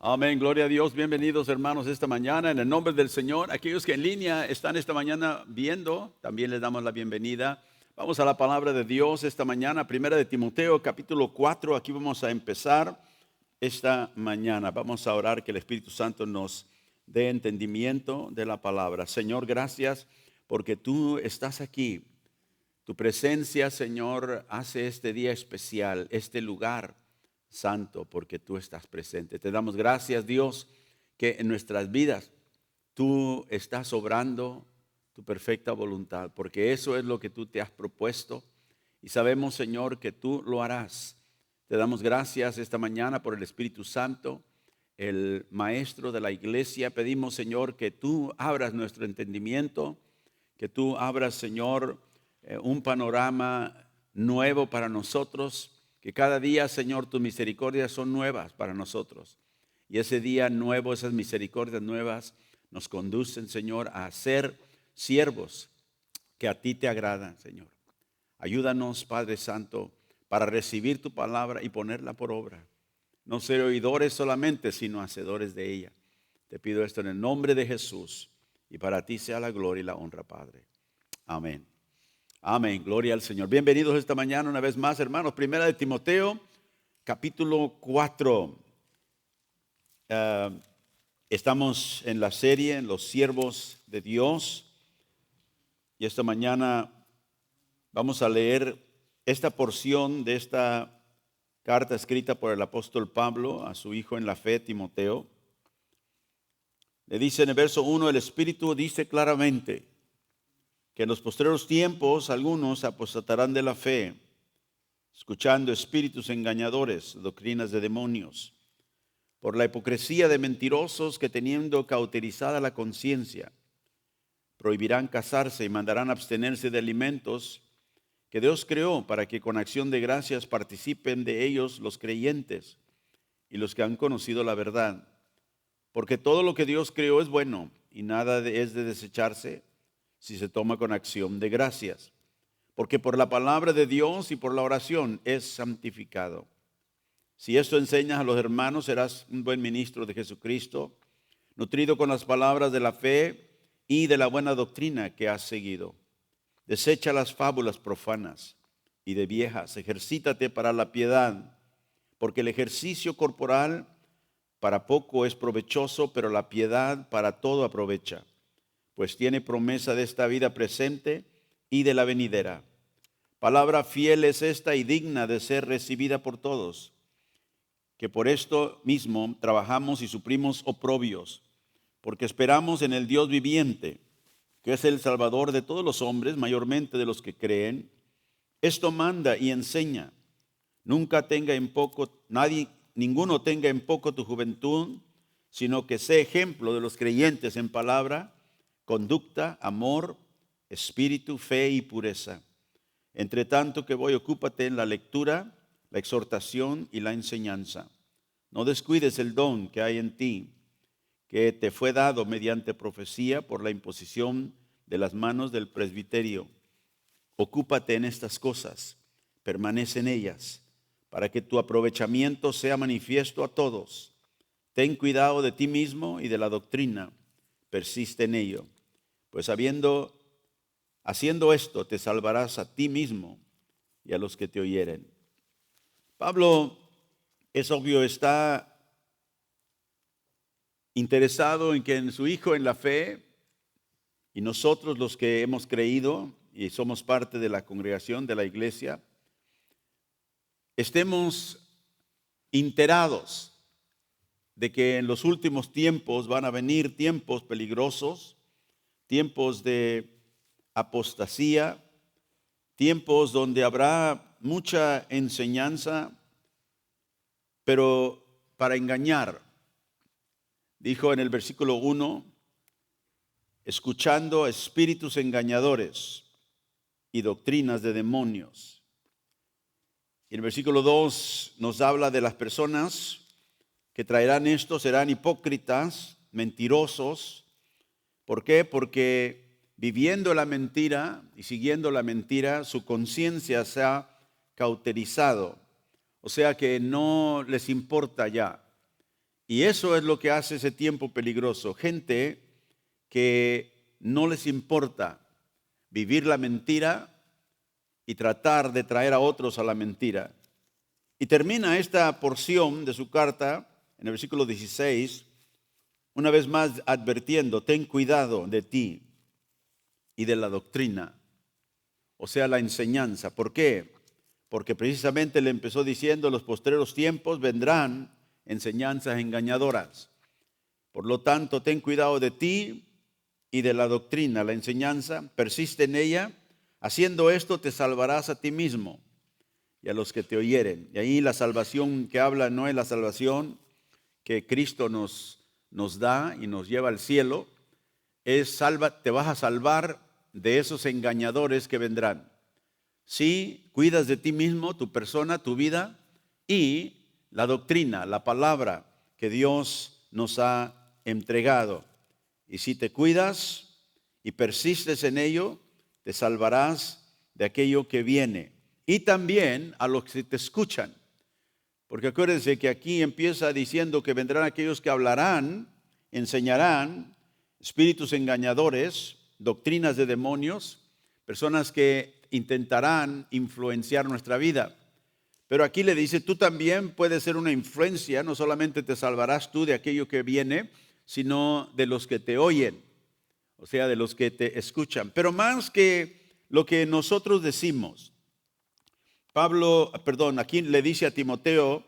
Amén, gloria a Dios. Bienvenidos hermanos esta mañana en el nombre del Señor. Aquellos que en línea están esta mañana viendo, también les damos la bienvenida. Vamos a la palabra de Dios esta mañana, primera de Timoteo, capítulo 4. Aquí vamos a empezar esta mañana. Vamos a orar que el Espíritu Santo nos dé entendimiento de la palabra. Señor, gracias porque tú estás aquí. Tu presencia, Señor, hace este día especial, este lugar santo, porque tú estás presente. Te damos gracias, Dios, que en nuestras vidas tú estás obrando tu perfecta voluntad, porque eso es lo que tú te has propuesto y sabemos, Señor, que tú lo harás. Te damos gracias esta mañana por el Espíritu Santo, el Maestro de la iglesia. Pedimos, Señor, que tú abras nuestro entendimiento, que tú abras, Señor, un panorama nuevo para nosotros, que cada día, Señor, tus misericordias son nuevas para nosotros. Y ese día nuevo, esas misericordias nuevas nos conducen, Señor, a ser siervos que a ti te agradan, Señor. Ayúdanos, Padre Santo, para recibir tu palabra y ponerla por obra. No ser oidores solamente, sino hacedores de ella. Te pido esto en el nombre de Jesús y para ti sea la gloria y la honra, Padre. Amén. Amén, gloria al Señor. Bienvenidos esta mañana una vez más, hermanos. Primera de Timoteo, capítulo 4. Estamos en la serie, en los siervos de Dios. Y esta mañana vamos a leer esta porción de esta carta escrita por el apóstol Pablo a su hijo en la fe, Timoteo. Le dice en el verso 1, el Espíritu dice claramente que en los postreros tiempos algunos apostatarán de la fe, escuchando espíritus engañadores, doctrinas de demonios, por la hipocresía de mentirosos que teniendo cauterizada la conciencia, prohibirán casarse y mandarán abstenerse de alimentos que Dios creó para que con acción de gracias participen de ellos los creyentes y los que han conocido la verdad. Porque todo lo que Dios creó es bueno y nada es de desecharse si se toma con acción de gracias. Porque por la palabra de Dios y por la oración es santificado. Si esto enseñas a los hermanos, serás un buen ministro de Jesucristo, nutrido con las palabras de la fe y de la buena doctrina que has seguido. Desecha las fábulas profanas y de viejas, ejercítate para la piedad, porque el ejercicio corporal para poco es provechoso, pero la piedad para todo aprovecha, pues tiene promesa de esta vida presente y de la venidera. Palabra fiel es esta y digna de ser recibida por todos, que por esto mismo trabajamos y suplimos oprobios, porque esperamos en el Dios viviente, que es el Salvador de todos los hombres, mayormente de los que creen. Esto manda y enseña. Nunca tenga en poco, ninguno tenga en poco tu juventud, sino que sea ejemplo de los creyentes en palabra, conducta, amor, espíritu, fe y pureza. Entre tanto que voy, ocúpate en la lectura, la exhortación y la enseñanza. No descuides el don que hay en ti, que te fue dado mediante profecía por la imposición de las manos del presbiterio. Ocúpate en estas cosas, permanece en ellas, para que tu aprovechamiento sea manifiesto a todos. Ten cuidado de ti mismo y de la doctrina, persiste en ello, pues haciendo esto te salvarás a ti mismo y a los que te oyeren. Pablo, es obvio, está interesado en que en su hijo en la fe y nosotros los que hemos creído y somos parte de la congregación de la iglesia, estemos enterados de que en los últimos tiempos van a venir tiempos peligrosos, tiempos de apostasía, tiempos donde habrá mucha enseñanza, pero para engañar. Dijo en el versículo 1, escuchando a espíritus engañadores y doctrinas de demonios. Y el versículo 2 nos habla de las personas que traerán esto, serán hipócritas, mentirosos. ¿Por qué? Porque viviendo la mentira y siguiendo la mentira, su conciencia se ha cauterizado. O sea que no les importa ya. Y eso es lo que hace ese tiempo peligroso. Gente que no les importa vivir la mentira y tratar de traer a otros a la mentira. Y termina esta porción de su carta en el versículo 16, una vez más advirtiendo: ten cuidado de ti y de la doctrina, o sea, la enseñanza. ¿Por qué? Porque precisamente le empezó diciendo: en los postreros tiempos vendrán enseñanzas engañadoras. Por lo tanto, ten cuidado de ti y de la doctrina, la enseñanza, persiste en ella. Haciendo esto te salvarás a ti mismo y a los que te oyeren. Y ahí la salvación que habla no es la salvación que Cristo nos da y nos lleva al cielo. Te vas a salvar de esos engañadores que vendrán. Si cuidas de ti mismo, tu persona, tu vida y la doctrina, la palabra que Dios nos ha entregado. Y si te cuidas y persistes en ello, te salvarás de aquello que viene. Y también a los que te escuchan. Porque acuérdense que aquí empieza diciendo que vendrán aquellos que hablarán, enseñarán, espíritus engañadores, doctrinas de demonios, personas que intentarán influenciar nuestra vida. Pero aquí le dice: tú también puedes ser una influencia, no solamente te salvarás tú de aquello que viene, sino de los que te oyen, o sea, de los que te escuchan. Pero más que lo que nosotros decimos, aquí le dice a Timoteo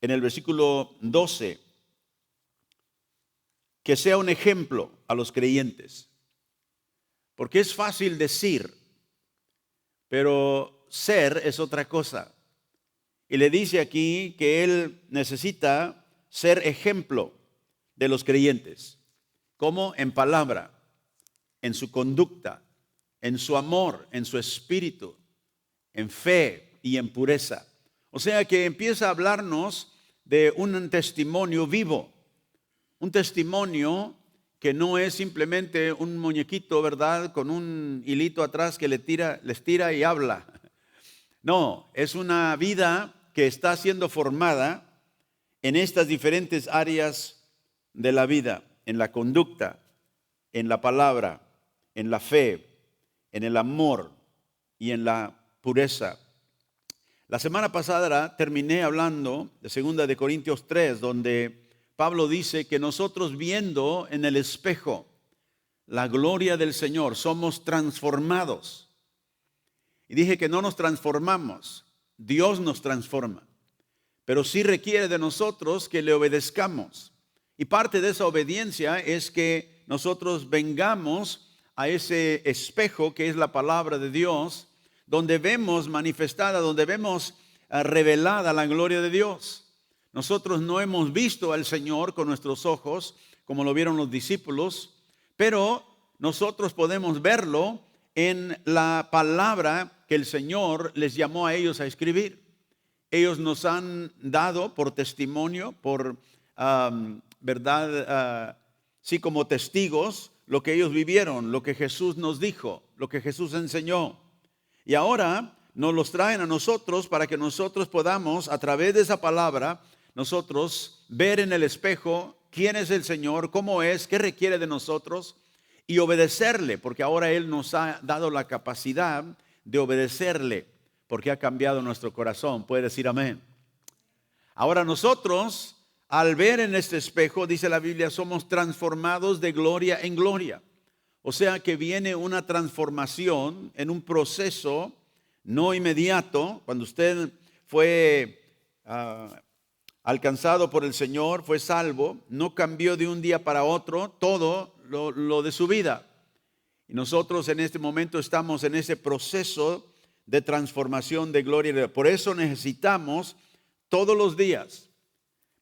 en el versículo 12 que sea un ejemplo a los creyentes. Porque es fácil decir, pero ser es otra cosa. Y le dice aquí que él necesita ser ejemplo de los creyentes. ¿Cómo? En palabra, en su conducta, en su amor, en su espíritu, en fe y en pureza. O sea que empieza a hablarnos de un testimonio vivo, un testimonio que no es simplemente un muñequito, ¿verdad?, con un hilito atrás que les tira y habla. No, es una vida que está siendo formada en estas diferentes áreas de la vida, en la conducta, en la palabra, en la fe, en el amor y en la pureza. La semana pasada terminé hablando de 2 de Corintios 3, donde Pablo dice que nosotros, viendo en el espejo la gloria del Señor, somos transformados. Y dije que no nos transformamos, Dios nos transforma, pero sí requiere de nosotros que le obedezcamos. Y parte de esa obediencia es que nosotros vengamos a ese espejo que es la palabra de Dios, donde vemos manifestada, donde vemos revelada la gloria de Dios. Nosotros no hemos visto al Señor con nuestros ojos, como lo vieron los discípulos, pero nosotros podemos verlo en la palabra que el Señor les llamó a ellos a escribir. Ellos nos han dado por testimonio, por verdad, sí, como testigos, lo que ellos vivieron, lo que Jesús nos dijo, lo que Jesús enseñó. Y ahora nos los traen a nosotros para que nosotros podamos, a través de esa palabra, nosotros ver en el espejo quién es el Señor, cómo es, qué requiere de nosotros y obedecerle, porque ahora Él nos ha dado la capacidad de obedecerle, porque ha cambiado nuestro corazón. Puede decir amén. Ahora nosotros, al ver en este espejo, dice la Biblia, somos transformados de gloria en gloria. O sea que viene una transformación en un proceso no inmediato. Cuando usted fue alcanzado por el Señor, fue salvo, no cambió de un día para otro todo lo de su vida. Y nosotros en este momento estamos en ese proceso de transformación de gloria. Por eso necesitamos todos los días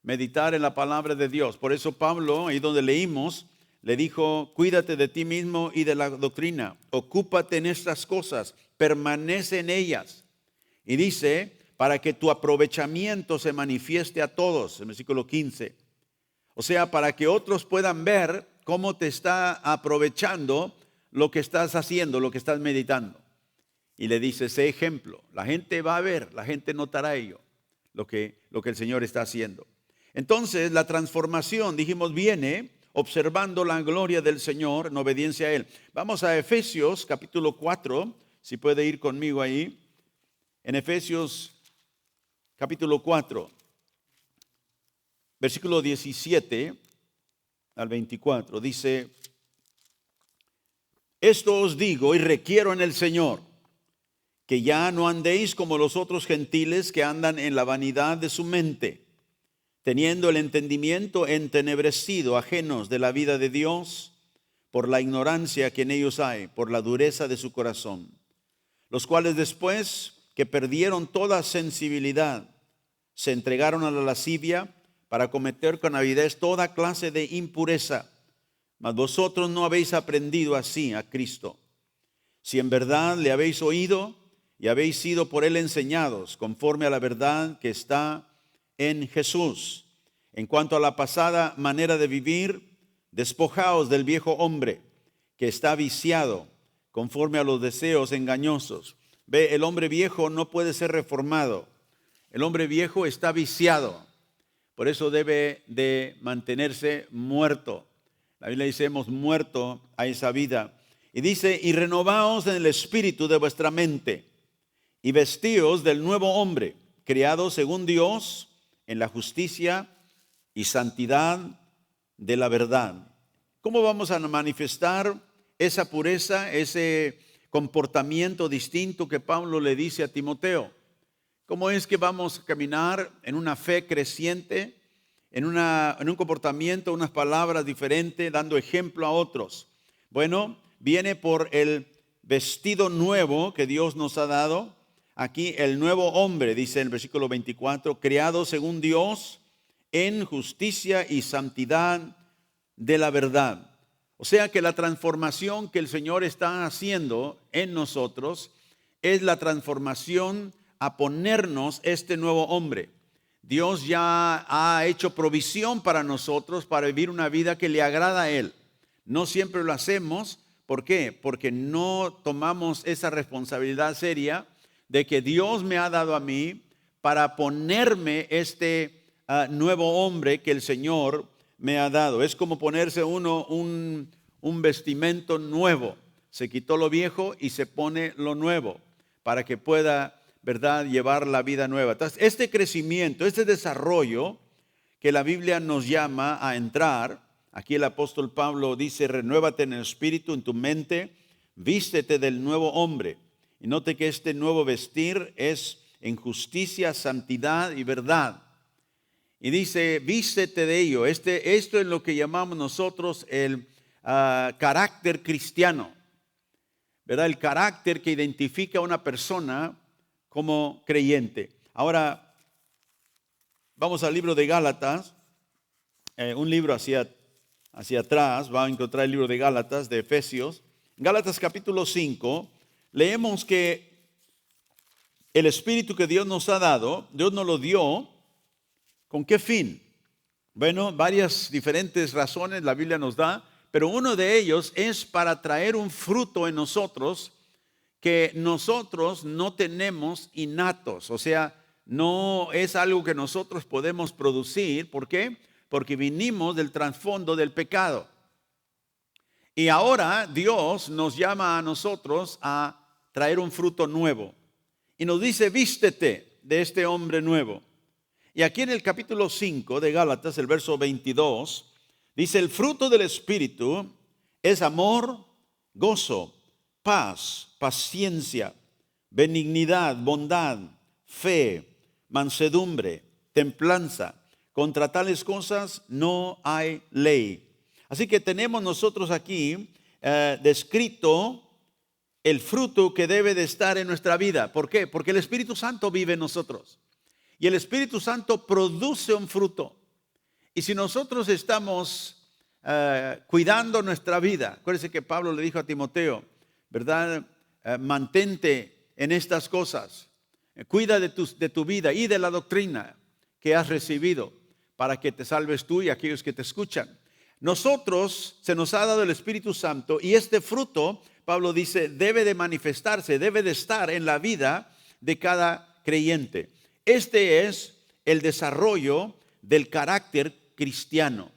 meditar en la palabra de Dios. Por eso Pablo, ahí donde leímos, le dijo: cuídate de ti mismo y de la doctrina, ocúpate en estas cosas, permanece en ellas. Y dice, para que tu aprovechamiento se manifieste a todos, en el versículo 15. O sea, para que otros puedan ver cómo te está aprovechando lo que estás haciendo, lo que estás meditando. Y le dice, sé ejemplo. La gente va a ver, la gente notará ello, lo que el Señor está haciendo. Entonces la transformación, dijimos, viene observando la gloria del Señor en obediencia a Él. Vamos a Efesios capítulo 4, si puede ir conmigo ahí. En Efesios capítulo 4, versículo 17 al 24, dice: esto os digo y requiero en el Señor, que ya no andéis como los otros gentiles que andan en la vanidad de su mente, teniendo el entendimiento entenebrecido, ajenos de la vida de Dios, por la ignorancia que en ellos hay, por la dureza de su corazón, los cuales después que perdieron toda sensibilidad, se entregaron a la lascivia para cometer con avidez toda clase de impureza. Mas vosotros no habéis aprendido así a Cristo, si en verdad le habéis oído y habéis sido por él enseñados, conforme a la verdad que está en Jesús. En cuanto a la pasada manera de vivir, despojaos del viejo hombre que está viciado conforme a los deseos engañosos. Ve, el hombre viejo no puede ser reformado. El hombre viejo está viciado. Por eso debe de mantenerse muerto. La Biblia dice: hemos muerto a esa vida. Y dice: y renovaos en el espíritu de vuestra mente, y vestíos del nuevo hombre, creado según Dios, en la justicia y santidad de la verdad. ¿Cómo vamos a manifestar esa pureza, ese comportamiento distinto que Pablo le dice a Timoteo? ¿Cómo es que vamos a caminar en una fe creciente, en un comportamiento, unas palabras diferentes, dando ejemplo a otros? Bueno, viene por el vestido nuevo que Dios nos ha dado. Aquí el nuevo hombre, dice en el versículo 24, creado según Dios en justicia y santidad de la verdad. O sea que la transformación que el Señor está haciendo en nosotros es la transformación a ponernos este nuevo hombre. Dios ya ha hecho provisión para nosotros para vivir una vida que le agrada a Él. No siempre lo hacemos. ¿Por qué? Porque no tomamos esa responsabilidad seria de que Dios me ha dado a mí para ponerme este nuevo hombre que el Señor me ha dado. Es como ponerse uno un vestimento nuevo. Se quitó lo viejo y se pone lo nuevo para que pueda, ¿verdad?, llevar la vida nueva. Entonces, este crecimiento, este desarrollo que la Biblia nos llama a entrar, aquí el apóstol Pablo dice: renuévate en el espíritu, en tu mente, vístete del nuevo hombre. Y note que este nuevo vestir es en justicia, santidad y verdad. Y dice: vístete de ello. Esto es lo que llamamos nosotros el carácter cristiano, ¿verdad? El carácter que identifica a una persona como creyente. Ahora, vamos al libro de Gálatas, un libro hacia atrás, va a encontrar el libro de Gálatas, de Efesios. Gálatas capítulo 5, leemos que el Espíritu que Dios nos ha dado, Dios nos lo dio, ¿con qué fin? Bueno, varias diferentes razones la Biblia nos da, pero uno de ellos es para traer un fruto en nosotros que nosotros no tenemos innatos. O sea, no es algo que nosotros podemos producir. ¿Por qué? Porque vinimos del trasfondo del pecado. Y ahora Dios nos llama a nosotros a traer un fruto nuevo. Y nos dice: vístete de este hombre nuevo. Y aquí en el capítulo 5 de Gálatas, el verso 22, dice: el fruto del Espíritu es amor, gozo, paz, paciencia, benignidad, bondad, fe, mansedumbre, templanza. Contra tales cosas no hay ley. Así que tenemos nosotros aquí descrito el fruto que debe de estar en nuestra vida. ¿Por qué? Porque el Espíritu Santo vive en nosotros. Y el Espíritu Santo produce un fruto. Y si nosotros estamos cuidando nuestra vida, acuérdense que Pablo le dijo a Timoteo, ¿verdad? Mantente en estas cosas. Cuida de tu vida y de la doctrina que has recibido para que te salves tú y aquellos que te escuchan. Nosotros se nos ha dado el Espíritu Santo y este fruto, Pablo dice, debe de manifestarse, debe de estar en la vida de cada creyente. Este es el desarrollo del carácter cristiano,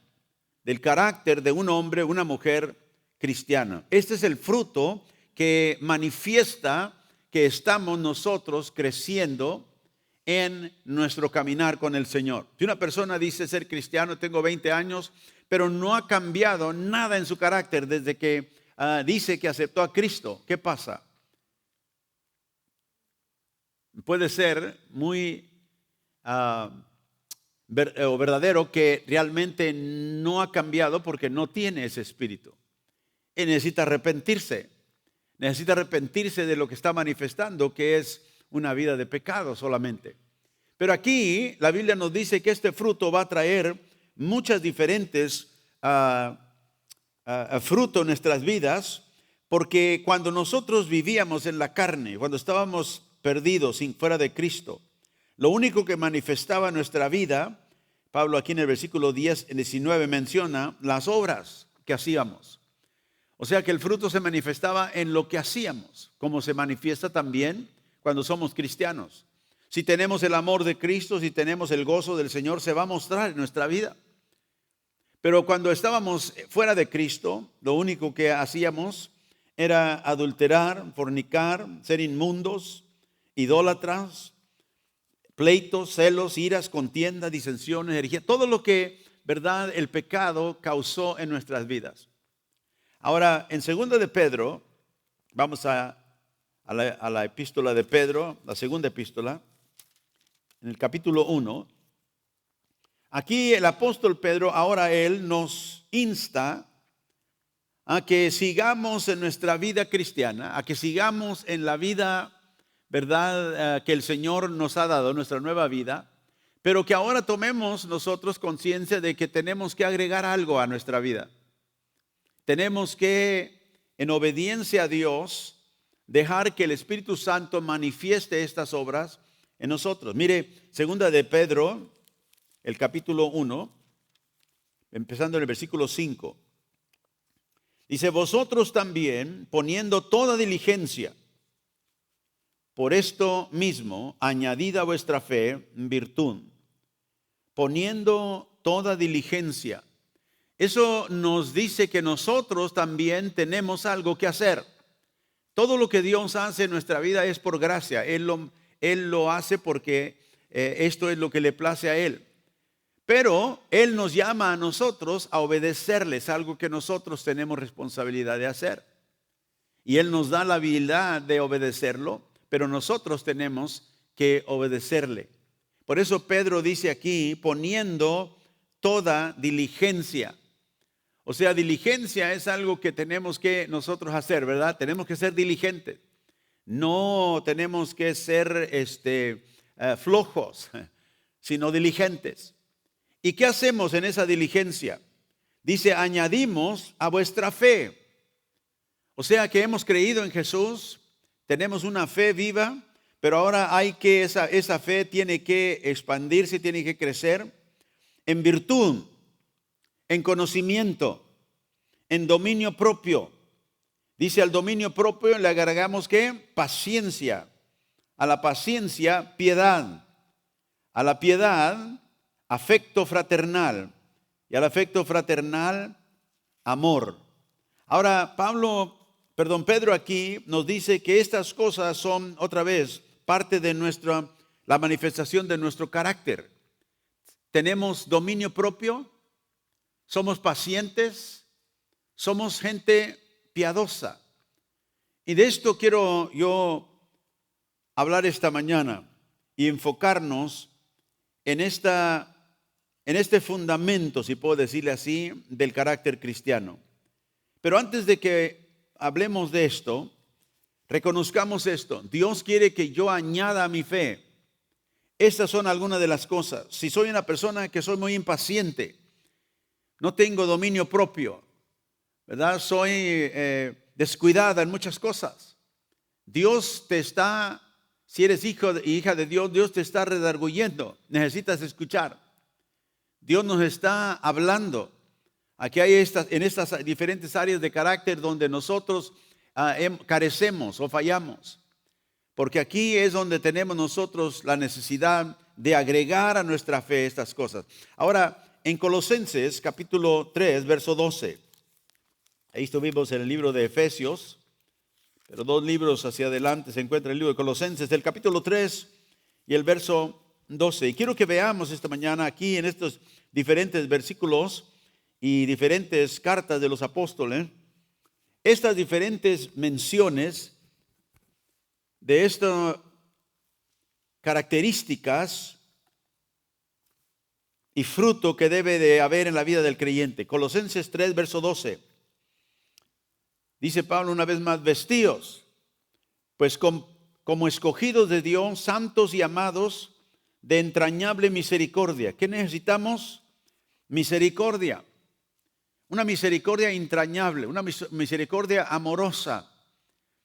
del carácter de un hombre, una mujer cristiana. Este es el fruto que manifiesta que estamos nosotros creciendo en nuestro caminar con el Señor. Si una persona dice ser cristiano, tengo 20 años, pero no ha cambiado nada en su carácter desde que dice que aceptó a Cristo, ¿qué pasa? Puede ser muy verdadero que realmente no ha cambiado porque no tiene ese espíritu. Y necesita arrepentirse de lo que está manifestando, que es una vida de pecado solamente. Pero aquí la Biblia nos dice que este fruto va a traer muchas diferentes frutos en nuestras vidas, porque cuando nosotros vivíamos en la carne, cuando estábamos perdidos, fuera de Cristo, lo único que manifestaba nuestra vida, Pablo aquí en el versículo 10, 19 menciona las obras que hacíamos. O sea que el fruto se manifestaba en lo que hacíamos, como se manifiesta también cuando somos cristianos. Si tenemos el amor de Cristo, si tenemos el gozo del Señor, se va a mostrar en nuestra vida. Pero cuando estábamos fuera de Cristo, lo único que hacíamos era adulterar, fornicar, ser inmundos, idólatras, pleitos, celos, iras, contiendas, disensiones, herejía, todo lo que, verdad, el pecado causó en nuestras vidas. Ahora, en 2 de Pedro, vamos a la epístola de Pedro, la segunda epístola, en el capítulo 1. Aquí el apóstol Pedro, ahora él nos insta a que sigamos en nuestra vida cristiana, a que sigamos en la vida, verdad, que el Señor nos ha dado, nuestra nueva vida, pero que ahora tomemos nosotros conciencia de que tenemos que agregar algo a nuestra vida. Tenemos que, en obediencia a Dios, dejar que el Espíritu Santo manifieste estas obras en nosotros. Mire, 2 de Pedro, el capítulo 1, empezando en el versículo 5. Dice, vosotros también, poniendo toda diligencia, por esto mismo, añadid a vuestra fe virtud, poniendo toda diligencia. Eso nos dice que nosotros también tenemos algo que hacer. Todo lo que Dios hace en nuestra vida es por gracia. Él lo hace porque esto es lo que le place a Él. Pero Él nos llama a nosotros a obedecerles, algo que nosotros tenemos responsabilidad de hacer. Y Él nos da la habilidad de obedecerlo, pero nosotros tenemos que obedecerle. Por eso Pedro dice aquí, poniendo toda diligencia. O sea, diligencia es algo que tenemos que nosotros hacer, ¿verdad? Tenemos que ser diligentes. No tenemos que ser flojos, sino diligentes. ¿Y qué hacemos en esa diligencia? Dice, añadimos a vuestra fe. O sea que hemos creído en Jesús, tenemos una fe viva, pero ahora hay que esa fe tiene que expandirse, tiene que crecer en virtud, en conocimiento, en dominio propio. Dice, al dominio propio le agregamos ¿qué? Paciencia. A la paciencia, piedad. A la piedad, afecto fraternal. Y al afecto fraternal, amor. Ahora, Pedro aquí nos dice que estas cosas son, otra vez, parte de la manifestación de nuestro carácter. Tenemos dominio propio, somos pacientes, somos gente piadosa. Y de esto quiero yo hablar esta mañana y enfocarnos en este fundamento, si puedo decirle así, del carácter cristiano. Pero antes de que hablemos de esto, reconozcamos esto. Dios quiere que yo añada a mi fe. Estas son algunas de las cosas. Si soy una persona que soy muy impaciente, no tengo dominio propio, ¿verdad? Soy descuidada en muchas cosas. Dios te está, si eres hijo e hija de Dios, Dios te está redarguyendo. Necesitas escuchar. Dios nos está hablando. Aquí hay en estas diferentes áreas de carácter donde nosotros carecemos o fallamos. Porque aquí es donde tenemos nosotros la necesidad de agregar a nuestra fe estas cosas. Ahora, en Colosenses capítulo 3, verso 12. Ahí estuvimos en el libro de Efesios, pero 2 libros hacia adelante se encuentra el libro de Colosenses, el capítulo 3 y el verso 12. Y quiero que veamos esta mañana aquí en estos diferentes versículos y diferentes cartas de los apóstoles, estas diferentes menciones de estas características y fruto que debe de haber en la vida del creyente. Colosenses 3, verso 12. Dice Pablo una vez más, vestíos, pues como escogidos de Dios, santos y amados, de entrañable misericordia. ¿Qué necesitamos? Misericordia. Una misericordia entrañable, una misericordia amorosa,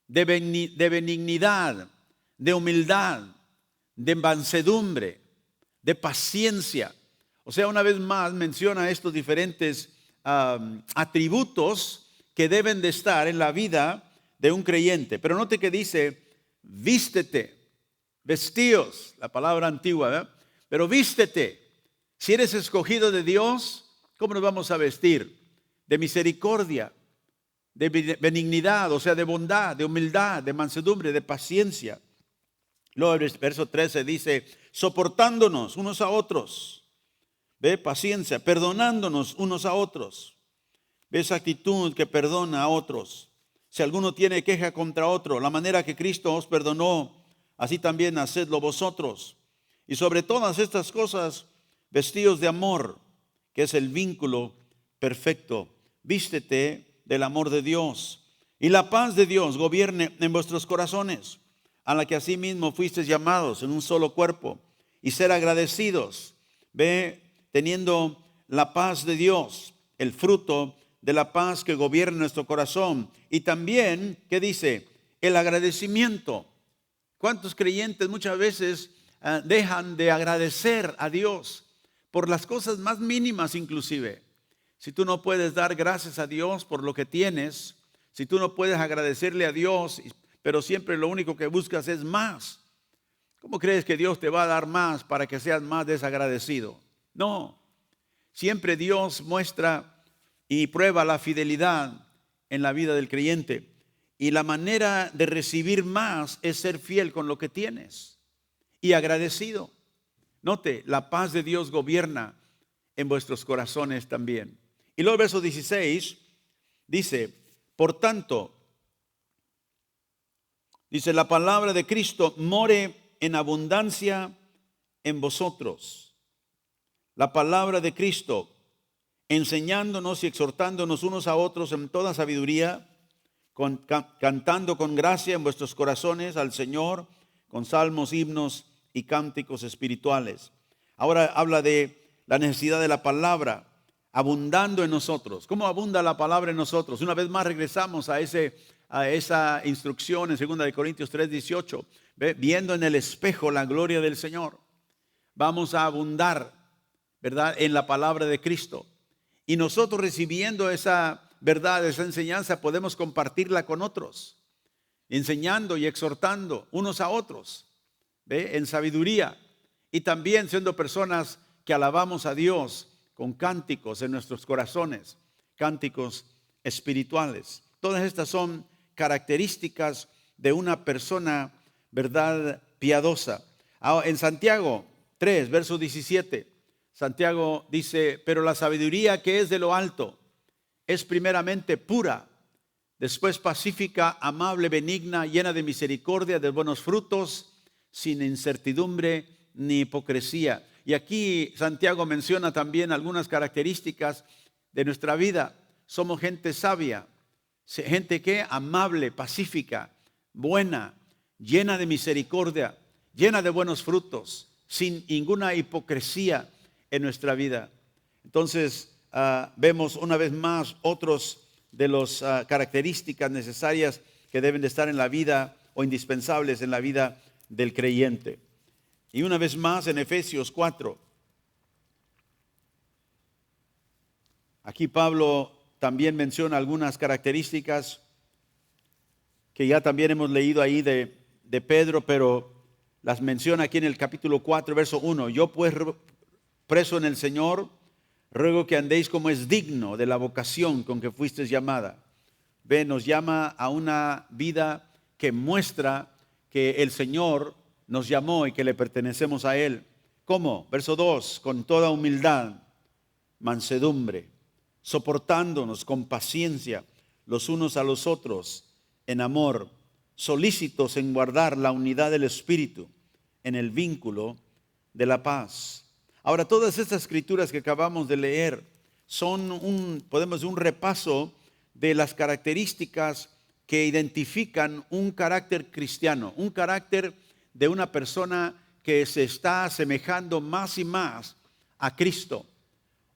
de benignidad, de humildad, de mansedumbre, de paciencia. O sea, una vez más menciona estos diferentes atributos que deben de estar en la vida de un creyente. Pero note que dice, vístete, vestíos, la palabra antigua, ¿verdad? Pero vístete. Si eres escogido de Dios, ¿cómo nos vamos a vestir? De misericordia, de benignidad, o sea, de bondad, de humildad, de mansedumbre, de paciencia. Luego el verso 13 dice, soportándonos unos a otros, ve, paciencia, perdonándonos unos a otros. Ve esa actitud que perdona a otros. Si alguno tiene queja contra otro, la manera que Cristo os perdonó, así también hacedlo vosotros. Y sobre todas estas cosas, vestidos de amor, que es el vínculo perfecto. Vístete del amor de Dios. Y la paz de Dios gobierne en vuestros corazones, a la que asimismo fuisteis llamados en un solo cuerpo. Y ser agradecidos, ve, teniendo la paz de Dios, el fruto de la paz que gobierna nuestro corazón. Y también, ¿qué dice? El agradecimiento. ¿Cuántos creyentes muchas veces dejan de agradecer a Dios por las cosas más mínimas inclusive? Si tú no puedes dar gracias a Dios por lo que tienes, si tú no puedes agradecerle a Dios, pero siempre lo único que buscas es más, ¿cómo crees que Dios te va a dar más para que seas más desagradecido? No, siempre Dios muestra y prueba la fidelidad en la vida del creyente. Y la manera de recibir más es ser fiel con lo que tienes y agradecido. Note, la paz de Dios gobierna en vuestros corazones también. Y luego el verso 16 dice, por tanto, dice, la palabra de Cristo more en abundancia en vosotros. La palabra de Cristo, enseñándonos y exhortándonos unos a otros en toda sabiduría, cantando con gracia en vuestros corazones al Señor, con salmos, himnos y cánticos espirituales. Ahora habla de la necesidad de la palabra abundando en nosotros. ¿Cómo abunda la palabra en nosotros? Una vez más regresamos a esa instrucción en 2 Corintios 3:18, viendo en el espejo la gloria del Señor. Vamos a abundar, ¿verdad?, en la palabra de Cristo. Y nosotros recibiendo esa verdad, esa enseñanza, podemos compartirla con otros, enseñando y exhortando unos a otros, en sabiduría, y también siendo personas que alabamos a Dios con cánticos en nuestros corazones, cánticos espirituales. Todas estas son características de una persona, ¿verdad?, piadosa. En Santiago 3, verso 17, Santiago dice, pero la sabiduría que es de lo alto es primeramente pura, después pacífica, amable, benigna, llena de misericordia, de buenos frutos, sin incertidumbre ni hipocresía. Y aquí Santiago menciona también algunas características de nuestra vida. Somos gente sabia, gente que amable, pacífica, buena, llena de misericordia, llena de buenos frutos, sin ninguna hipocresía en nuestra vida. Entonces vemos una vez más otros de las características necesarias que deben de estar en la vida o indispensables en la vida del creyente. Y una vez más en Efesios 4, aquí Pablo también menciona algunas características que ya también hemos leído ahí de Pedro, pero las menciona aquí en el capítulo 4, verso 1. Yo pues, preso en el Señor, ruego que andéis como es digno de la vocación con que fuisteis llamada. Ve, nos llama a una vida que muestra que el Señor nos llamó y que le pertenecemos a Él. ¿Cómo? Verso 2, con toda humildad, mansedumbre, soportándonos con paciencia los unos a los otros en amor, solícitos en guardar la unidad del Espíritu en el vínculo de la paz. Ahora, todas estas escrituras que acabamos de leer son un repaso de las características que identifican un carácter cristiano, un carácter de una persona que se está asemejando más y más a Cristo.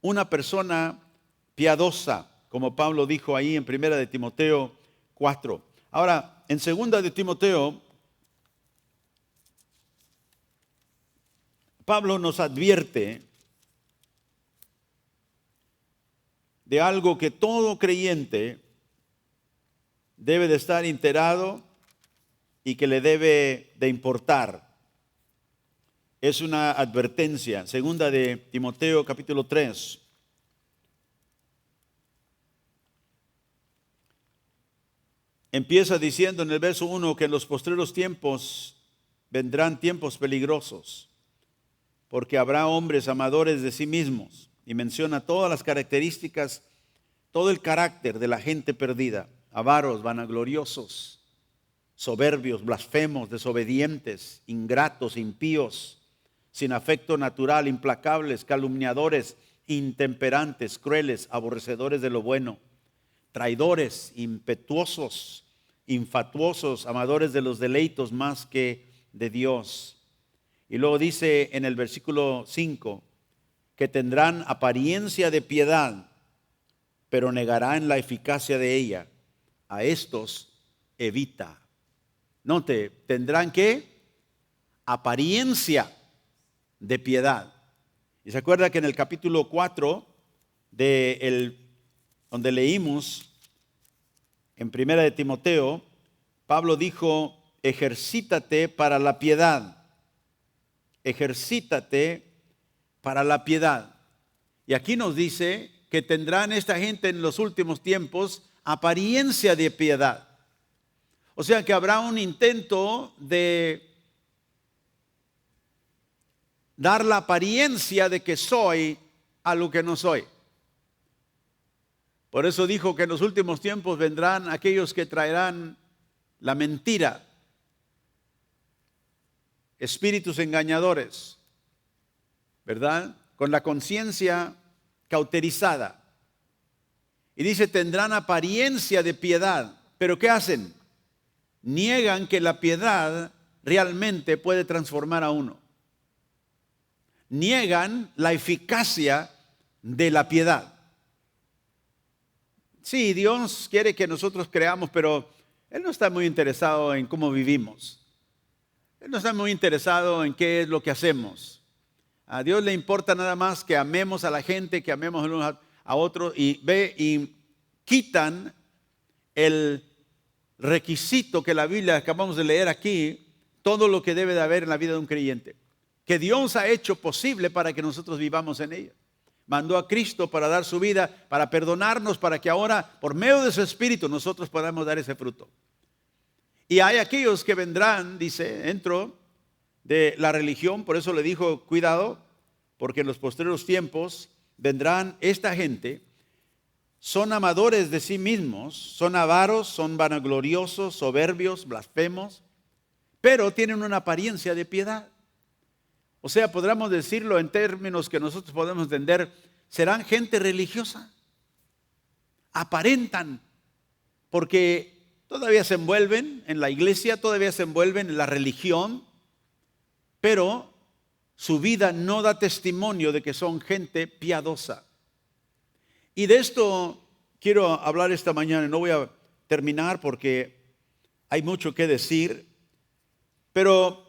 Una persona piadosa, como Pablo dijo ahí en 1 de Timoteo 4. Ahora, en 2 de Timoteo, Pablo nos advierte de algo que todo creyente debe de estar enterado y que le debe de importar. Es una advertencia. 2 de Timoteo capítulo 3. Empieza diciendo en el verso 1 que en los postreros tiempos vendrán tiempos peligrosos, porque habrá hombres amadores de sí mismos, y menciona todas las características, todo el carácter de la gente perdida: avaros, vanagloriosos, soberbios, blasfemos, desobedientes, ingratos, impíos, sin afecto natural, implacables, calumniadores, intemperantes, crueles, aborrecedores de lo bueno, traidores, impetuosos, infatuosos, amadores de los deleitos más que de Dios. Y luego dice en el versículo 5 que tendrán apariencia de piedad, pero negarán la eficacia de ella. A estos evita. Note, tendrán ¿qué? Apariencia de piedad. Y se acuerda que en el capítulo 4 donde leímos en 1 de Timoteo, Pablo dijo: ejercítate para la piedad. Ejercítate para la piedad. Y aquí nos dice que tendrán esta gente en los últimos tiempos apariencia de piedad. O sea que habrá un intento de dar la apariencia de que soy algo que no soy. Por eso dijo que en los últimos tiempos vendrán aquellos que traerán la mentira, espíritus engañadores, ¿verdad? Con la conciencia cauterizada. Y dice, tendrán apariencia de piedad, pero ¿qué hacen? Niegan que la piedad realmente puede transformar a uno. Niegan la eficacia de la piedad. Sí, Dios quiere que nosotros creamos, pero Él no está muy interesado en cómo vivimos. Él no está muy interesado en qué es lo que hacemos. A Dios le importa nada más que amemos a la gente, que amemos unos a otros, y quitan el requisito que la Biblia acabamos de leer aquí, todo lo que debe de haber en la vida de un creyente, que Dios ha hecho posible para que nosotros vivamos en ella. Mandó a Cristo para dar su vida, para perdonarnos, para que ahora, por medio de su Espíritu, nosotros podamos dar ese fruto. Y hay aquellos que vendrán, dice, dentro de la religión, por eso le dijo, cuidado, porque en los posteriores tiempos vendrán esta gente, son amadores de sí mismos, son avaros, son vanagloriosos, soberbios, blasfemos, pero tienen una apariencia de piedad. O sea, podríamos decirlo en términos que nosotros podemos entender, serán gente religiosa. Aparentan, porque todavía se envuelven en la iglesia, todavía se envuelven en la religión, pero su vida no da testimonio de que son gente piadosa. Y de esto quiero hablar esta mañana. No voy a terminar porque hay mucho que decir, pero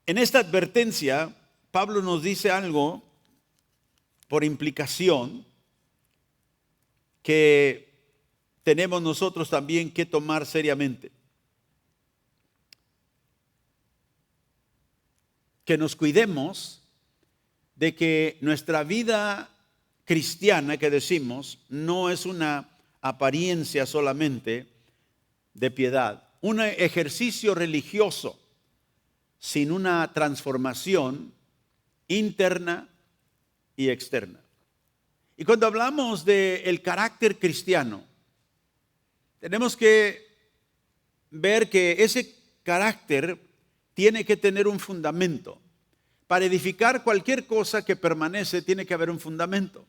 en esta advertencia, Pablo nos dice algo por implicación que tenemos nosotros también que tomar seriamente. que nos cuidemos de que nuestra vida cristiana, que decimos, no es una apariencia solamente de piedad, un ejercicio religioso sin una transformación interna y externa. Y cuando hablamos del carácter cristiano, tenemos que ver que ese carácter tiene que tener un fundamento. Para edificar cualquier cosa que permanece, tiene que haber un fundamento.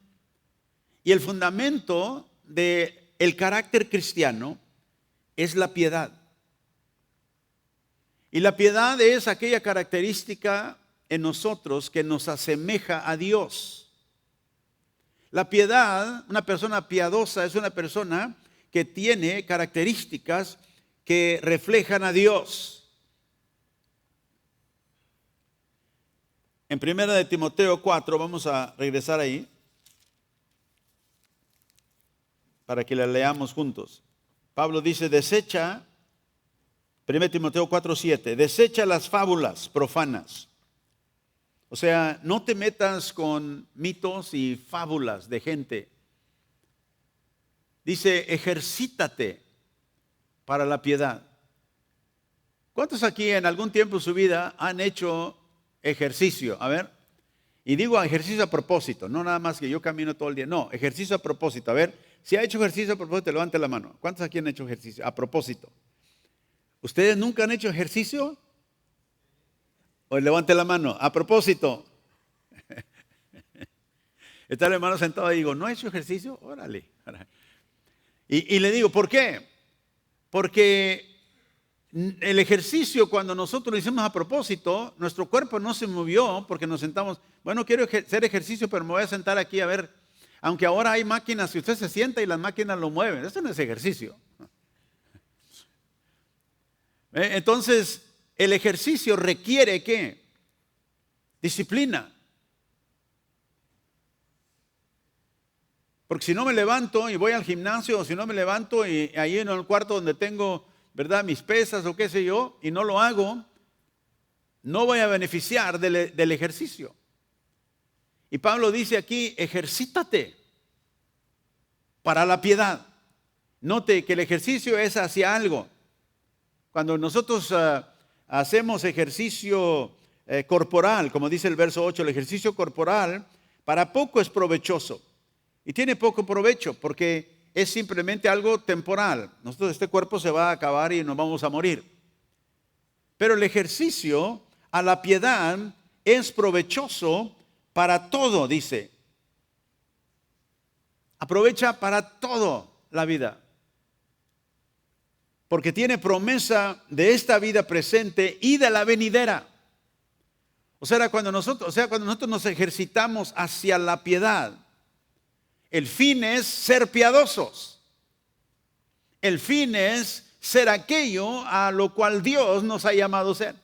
Y el fundamento del carácter cristiano es la piedad. Y la piedad es aquella característica en nosotros que nos asemeja a Dios. La piedad, una persona piadosa es una persona que tiene características que reflejan a Dios. En 1 de Timoteo 4, vamos a regresar ahí para que la leamos juntos. Pablo dice, desecha, 1 Timoteo 4:7, desecha las fábulas profanas. O sea, no te metas con mitos y fábulas de gente. Dice, ejercítate para la piedad. ¿Cuántos aquí en algún tiempo de su vida han hecho ejercicio? A ver, y digo ejercicio a propósito, no nada más que yo camino todo el día. No, ejercicio a propósito. A ver, si ha hecho ejercicio a propósito, levante la mano. ¿Cuántos aquí han hecho ejercicio a propósito? ¿Ustedes nunca han hecho ejercicio? O levante la mano, a propósito. Está el hermano sentado y digo, ¿no he hecho ejercicio? Órale. Y le digo, ¿por qué? Porque el ejercicio, cuando nosotros lo hicimos a propósito, nuestro cuerpo no se movió porque nos sentamos. Bueno, quiero hacer ejercicio, pero me voy a sentar aquí a ver. Aunque ahora hay máquinas que usted se sienta y las máquinas lo mueven. Eso no es ejercicio. Entonces, el ejercicio requiere ¿qué? Disciplina. Porque si no me levanto y voy al gimnasio, o si no me levanto y ahí en el cuarto donde tengo, ¿verdad?, mis pesas o qué sé yo, y no lo hago, no voy a beneficiar del ejercicio. Y Pablo dice aquí, ejercítate para la piedad. Note que el ejercicio es hacia algo. Cuando nosotros hacemos ejercicio corporal, como dice el verso 8, el ejercicio corporal para poco es provechoso. Y tiene poco provecho porque es simplemente algo temporal. Nosotros este cuerpo se va a acabar y nos vamos a morir. Pero el ejercicio a la piedad es provechoso para todo, dice. Aprovecha para todo la vida. Porque tiene promesa de esta vida presente y de la venidera. O sea, cuando nosotros nos ejercitamos hacia la piedad, el fin es ser piadosos. El fin es ser aquello a lo cual Dios nos ha llamado a ser.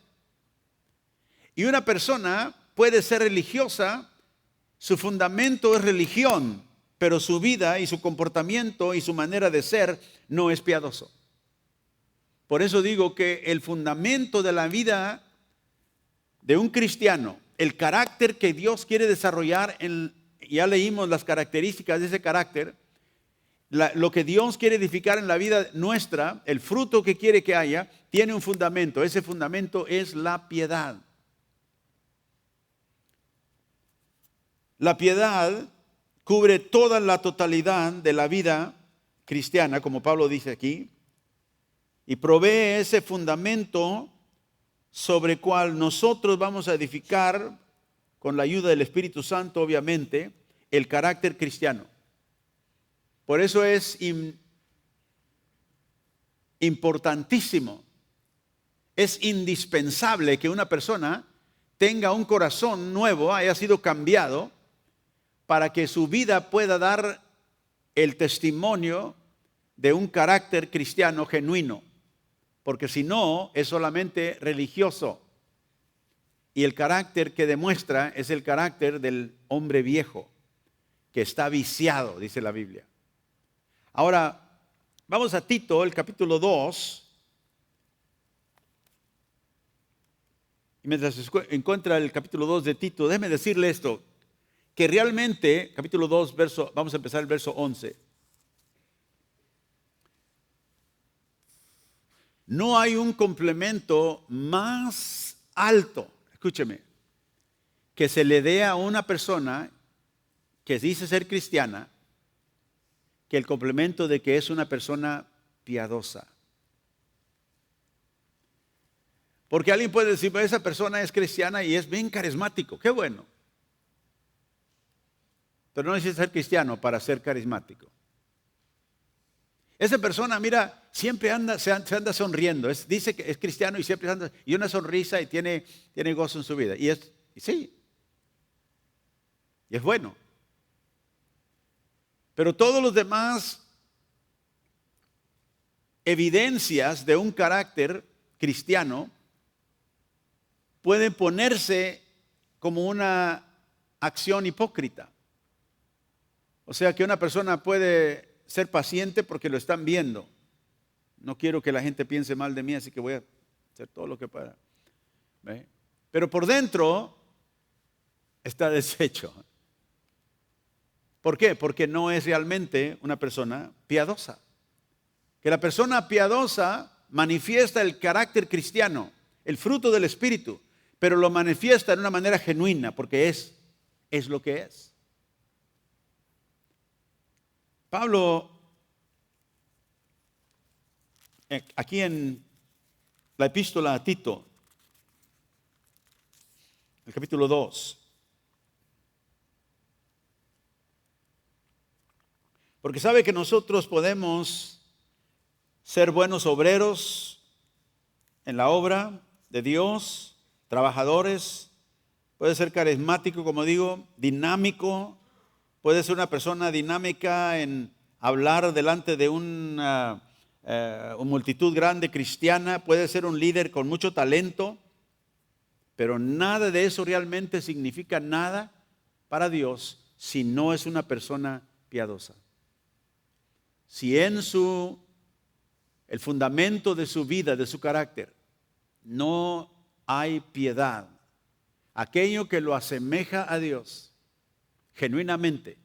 Y una persona puede ser religiosa, su fundamento es religión, pero su vida y su comportamiento y su manera de ser no es piadoso. Por eso digo que el fundamento de la vida de un cristiano, el carácter que Dios quiere desarrollar, ya leímos las características de ese carácter, lo que Dios quiere edificar en la vida nuestra, el fruto que quiere que haya, tiene un fundamento. Ese fundamento es la piedad. La piedad cubre toda la totalidad de la vida cristiana, como Pablo dice aquí, y provee ese fundamento sobre el cual nosotros vamos a edificar, con la ayuda del Espíritu Santo, obviamente, el carácter cristiano. Por eso es importantísimo, es indispensable que una persona tenga un corazón nuevo, haya sido cambiado, para que su vida pueda dar el testimonio de un carácter cristiano genuino. Porque si no, es solamente religioso. Y el carácter que demuestra es el carácter del hombre viejo, que está viciado, dice la Biblia. Ahora, vamos a Tito, el capítulo 2. Y mientras encuentra el capítulo 2 de Tito, déjeme decirle esto, que realmente, capítulo 2, vamos a empezar el verso 11. No hay un complemento más alto, escúcheme, que se le dé a una persona que dice ser cristiana, que el complemento de que es una persona piadosa. Porque alguien puede decir, pues esa persona es cristiana y es bien carismático, qué bueno. Pero no necesita ser cristiano para ser carismático. Esa persona, mira, siempre se anda sonriendo. Dice que es cristiano y siempre anda, y una sonrisa y tiene gozo en su vida. Y sí, y es bueno. Pero todos los demás evidencias de un carácter cristiano pueden ponerse como una acción hipócrita. O sea que una persona puede ser paciente porque lo están viendo. No quiero que la gente piense mal de mí, así que voy a hacer todo lo que pueda. ¿Ve? Pero por dentro está deshecho. ¿Por qué? Porque no es realmente una persona piadosa. Que la persona piadosa manifiesta el carácter cristiano, el fruto del Espíritu, pero lo manifiesta de una manera genuina, porque es lo que es. Pablo, aquí en la epístola a Tito, el capítulo 2, porque sabe que nosotros podemos ser buenos obreros en la obra de Dios, trabajadores, puede ser carismático, como digo, dinámico, puede ser una persona dinámica en hablar delante de una multitud grande cristiana, puede ser un líder con mucho talento, pero nada de eso realmente significa nada para Dios si no es una persona piadosa. Si en el fundamento de su vida, de su carácter, no hay piedad, aquello que lo asemeja a Dios, genuinamente,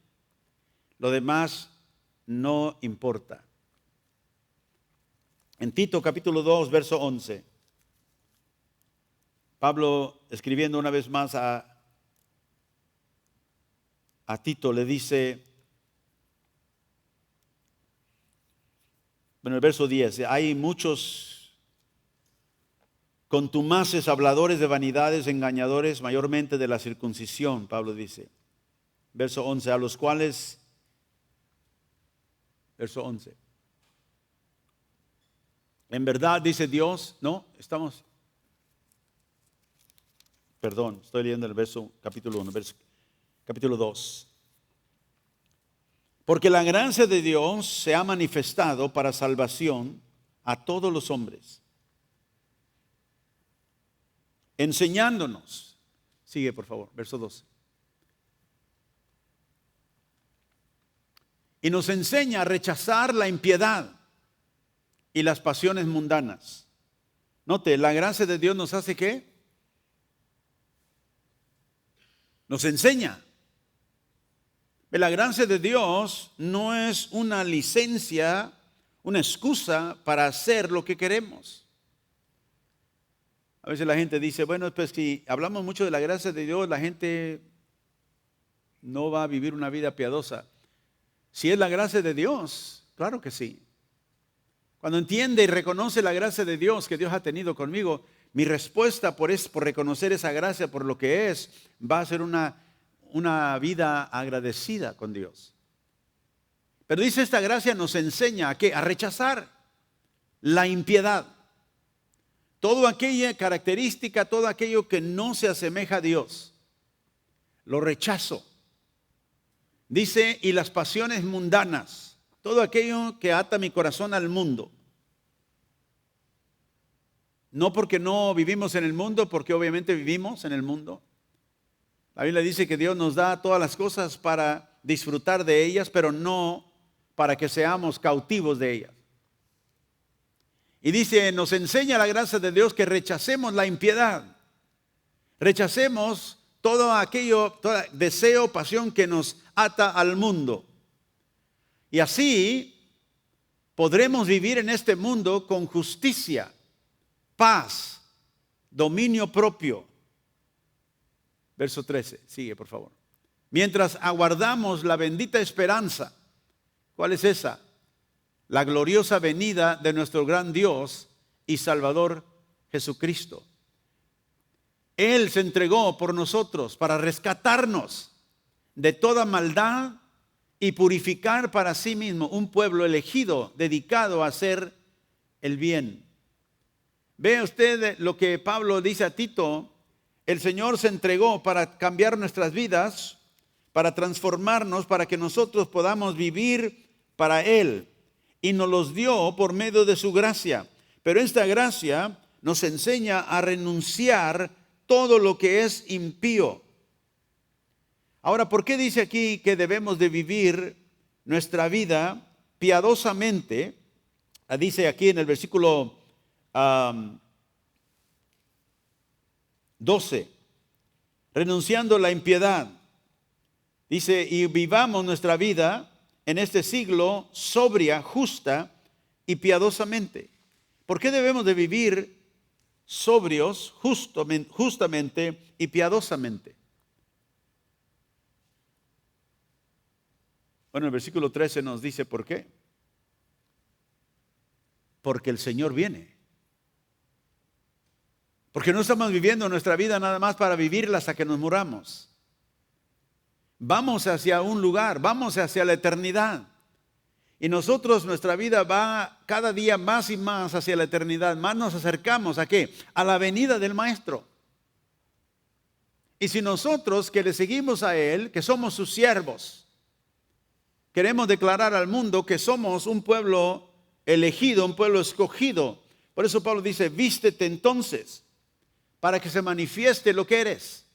lo demás no importa. En Tito capítulo 2, verso 11, Pablo, escribiendo una vez más a Tito, le dice, en el verso 10, hay muchos contumaces, habladores de vanidades, engañadores, mayormente de la circuncisión, Pablo dice. Verso 11, a los cuales, verso 11, en verdad dice Dios, estoy leyendo el verso, capítulo 1, capítulo 2. Porque la gracia de Dios se ha manifestado para salvación a todos los hombres, enseñándonos, sigue por favor, verso 12. Y nos enseña a rechazar la impiedad y las pasiones mundanas. Note, la gracia de Dios nos hace ¿qué? Nos enseña. La gracia de Dios no es una licencia, una excusa para hacer lo que queremos. A veces la gente dice, bueno, pues si hablamos mucho de la gracia de Dios, la gente no va a vivir una vida piadosa. Si es la gracia de Dios, claro que sí. Cuando entiende y reconoce la gracia de Dios que Dios ha tenido conmigo, mi respuesta por reconocer esa gracia por lo que es, va a ser una vida agradecida con Dios. Pero dice, esta gracia nos enseña ¿a qué? A rechazar la impiedad. Toda aquella característica, todo aquello que no se asemeja a Dios, lo rechazo. Dice, y las pasiones mundanas, todo aquello que ata mi corazón al mundo. No porque no vivimos en el mundo, porque obviamente vivimos en el mundo. La Biblia dice que Dios nos da todas las cosas para disfrutar de ellas, pero no para que seamos cautivos de ellas. Y dice, nos enseña la gracia de Dios que rechacemos la impiedad. Rechacemos todo aquello, todo deseo, pasión que nos ata al mundo. Y así podremos vivir en este mundo con justicia, paz, dominio propio. Verso 13, sigue por favor. Mientras aguardamos la bendita esperanza. ¿Cuál es esa? La gloriosa venida de nuestro gran Dios y Salvador Jesucristo. Él se entregó por nosotros para rescatarnos de toda maldad y purificar para sí mismo un pueblo elegido, dedicado a hacer el bien. Ve usted lo que Pablo dice a Tito. El Señor se entregó para cambiar nuestras vidas, para transformarnos, para que nosotros podamos vivir para Él. Y nos los dio por medio de su gracia. Pero esta gracia nos enseña a renunciar todo lo que es impío. Ahora, ¿por qué dice aquí que debemos de vivir nuestra vida piadosamente? Dice aquí en el versículo 12, renunciando a la impiedad. Dice, y vivamos nuestra vida en este siglo sobria, justa y piadosamente. ¿Por qué debemos de vivir sobrios, justamente y piadosamente? Bueno, el versículo 13 nos dice por qué. Porque el Señor viene. Porque no estamos viviendo nuestra vida nada más para vivirla hasta que nos muramos. Vamos hacia un lugar, vamos hacia la eternidad. Y nosotros, nuestra vida va cada día más y más hacia la eternidad. Más nos acercamos ¿a qué? A la venida del Maestro. Y si nosotros que le seguimos a Él, que somos sus siervos, queremos declarar al mundo que somos un pueblo elegido, un pueblo escogido. Por eso Pablo dice, vístete entonces, para que se manifieste lo que eres.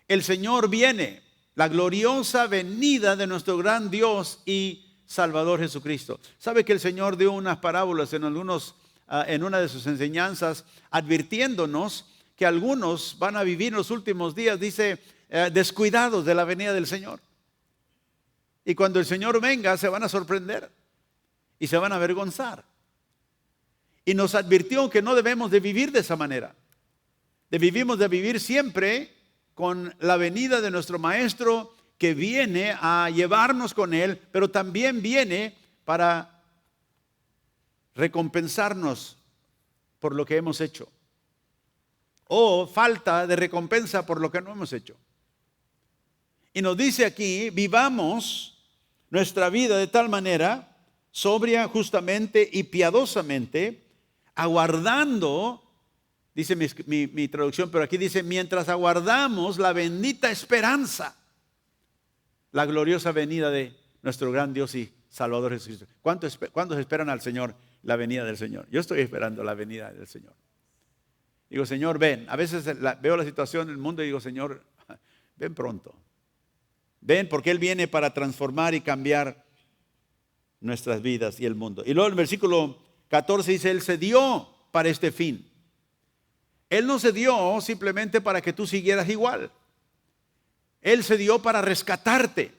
El Señor viene, la gloriosa venida de nuestro gran Dios y Salvador Jesucristo. ¿Sabe que el Señor dio unas parábolas en una de sus enseñanzas, advirtiéndonos que algunos van a vivir en los últimos días, dice, descuidados de la venida del Señor? Y cuando el Señor venga, se van a sorprender y se van a avergonzar. Y nos advirtió que no debemos de vivir de esa manera. Debemos de vivir siempre con la venida de nuestro Maestro, que viene a llevarnos con Él, pero también viene para recompensarnos por lo que hemos hecho. O falta de recompensa por lo que no hemos hecho. Y nos dice aquí, vivamos nuestra vida de tal manera, sobria, justamente y piadosamente, aguardando, dice mi traducción, pero aquí dice, mientras aguardamos la bendita esperanza, la gloriosa venida de nuestro gran Dios y Salvador Jesucristo. ¿Cuántos esperan al Señor, la venida del Señor? Yo estoy esperando la venida del Señor. Digo, Señor, ven. A veces veo la situación en el mundo y digo, Señor, ven pronto. Ven, porque Él viene para transformar y cambiar nuestras vidas y el mundo. Y luego el versículo 14 dice, Él se dio para este fin. Él no se dio simplemente para que tú siguieras igual. Él se dio para rescatarte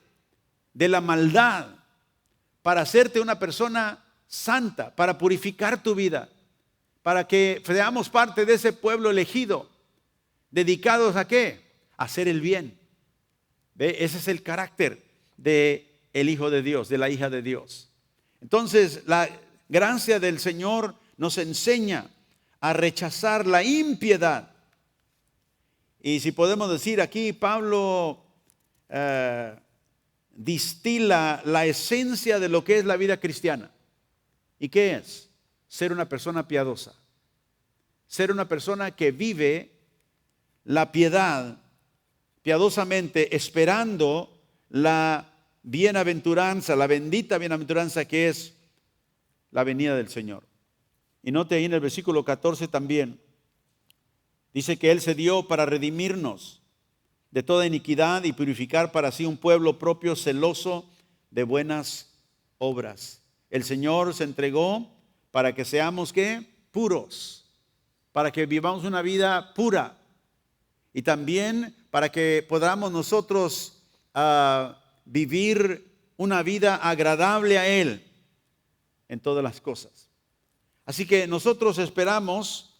de la maldad, para hacerte una persona santa, para purificar tu vida, para que seamos parte de ese pueblo elegido, dedicados ¿a qué? A hacer el bien. ¿Ve? Ese es el carácter del Hijo de Dios, de la hija de Dios. Entonces, la gracia del Señor nos enseña a rechazar la impiedad. Y si podemos decir aquí, Pablo distila la esencia de lo que es la vida cristiana. ¿Y qué es? Ser una persona piadosa. Ser una persona que vive la piedad piadosamente, esperando la bienaventuranza, la bendita bienaventuranza que es la venida del Señor. Y note ahí en el versículo 14 también, dice que Él se dio para redimirnos de toda iniquidad y purificar para sí un pueblo propio celoso de buenas obras. El Señor se entregó para que seamos ¿qué? Puros, para que vivamos una vida pura. y también para que podamos nosotros vivir una vida agradable a Él en todas las cosas. Así que nosotros esperamos,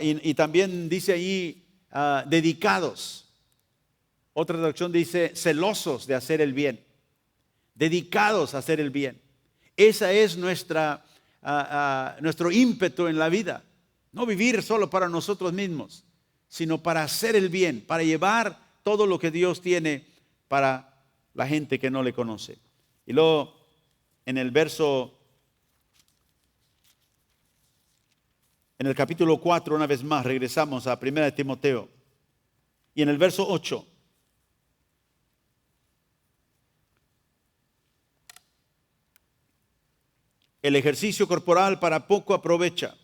y también dice ahí, dedicados. Otra traducción dice celosos de hacer el bien, dedicados a hacer el bien. Esa es nuestro ímpetu en la vida. No vivir solo para nosotros mismos, sino para hacer el bien, para llevar todo lo que Dios tiene para la gente que no le conoce. Y luego en el capítulo 4, una vez más, regresamos a 1 de Timoteo. Y en el verso 8. El ejercicio corporal para poco aprovecha,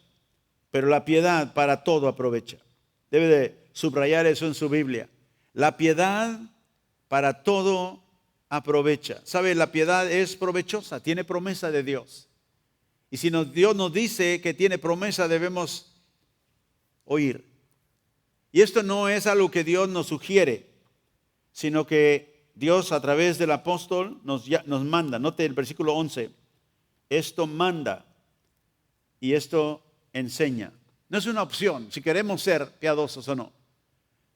pero la piedad para todo aprovecha. Debe de subrayar eso en su Biblia. La piedad para todo aprovecha. ¿Sabe? La piedad es provechosa, tiene promesa de Dios. Y si Dios nos dice que tiene promesa, debemos oír. Y esto no es algo que Dios nos sugiere, sino que Dios a través del apóstol nos manda. Note el versículo 11. Esto manda y esto enseña. No es una opción si queremos ser piadosos o no.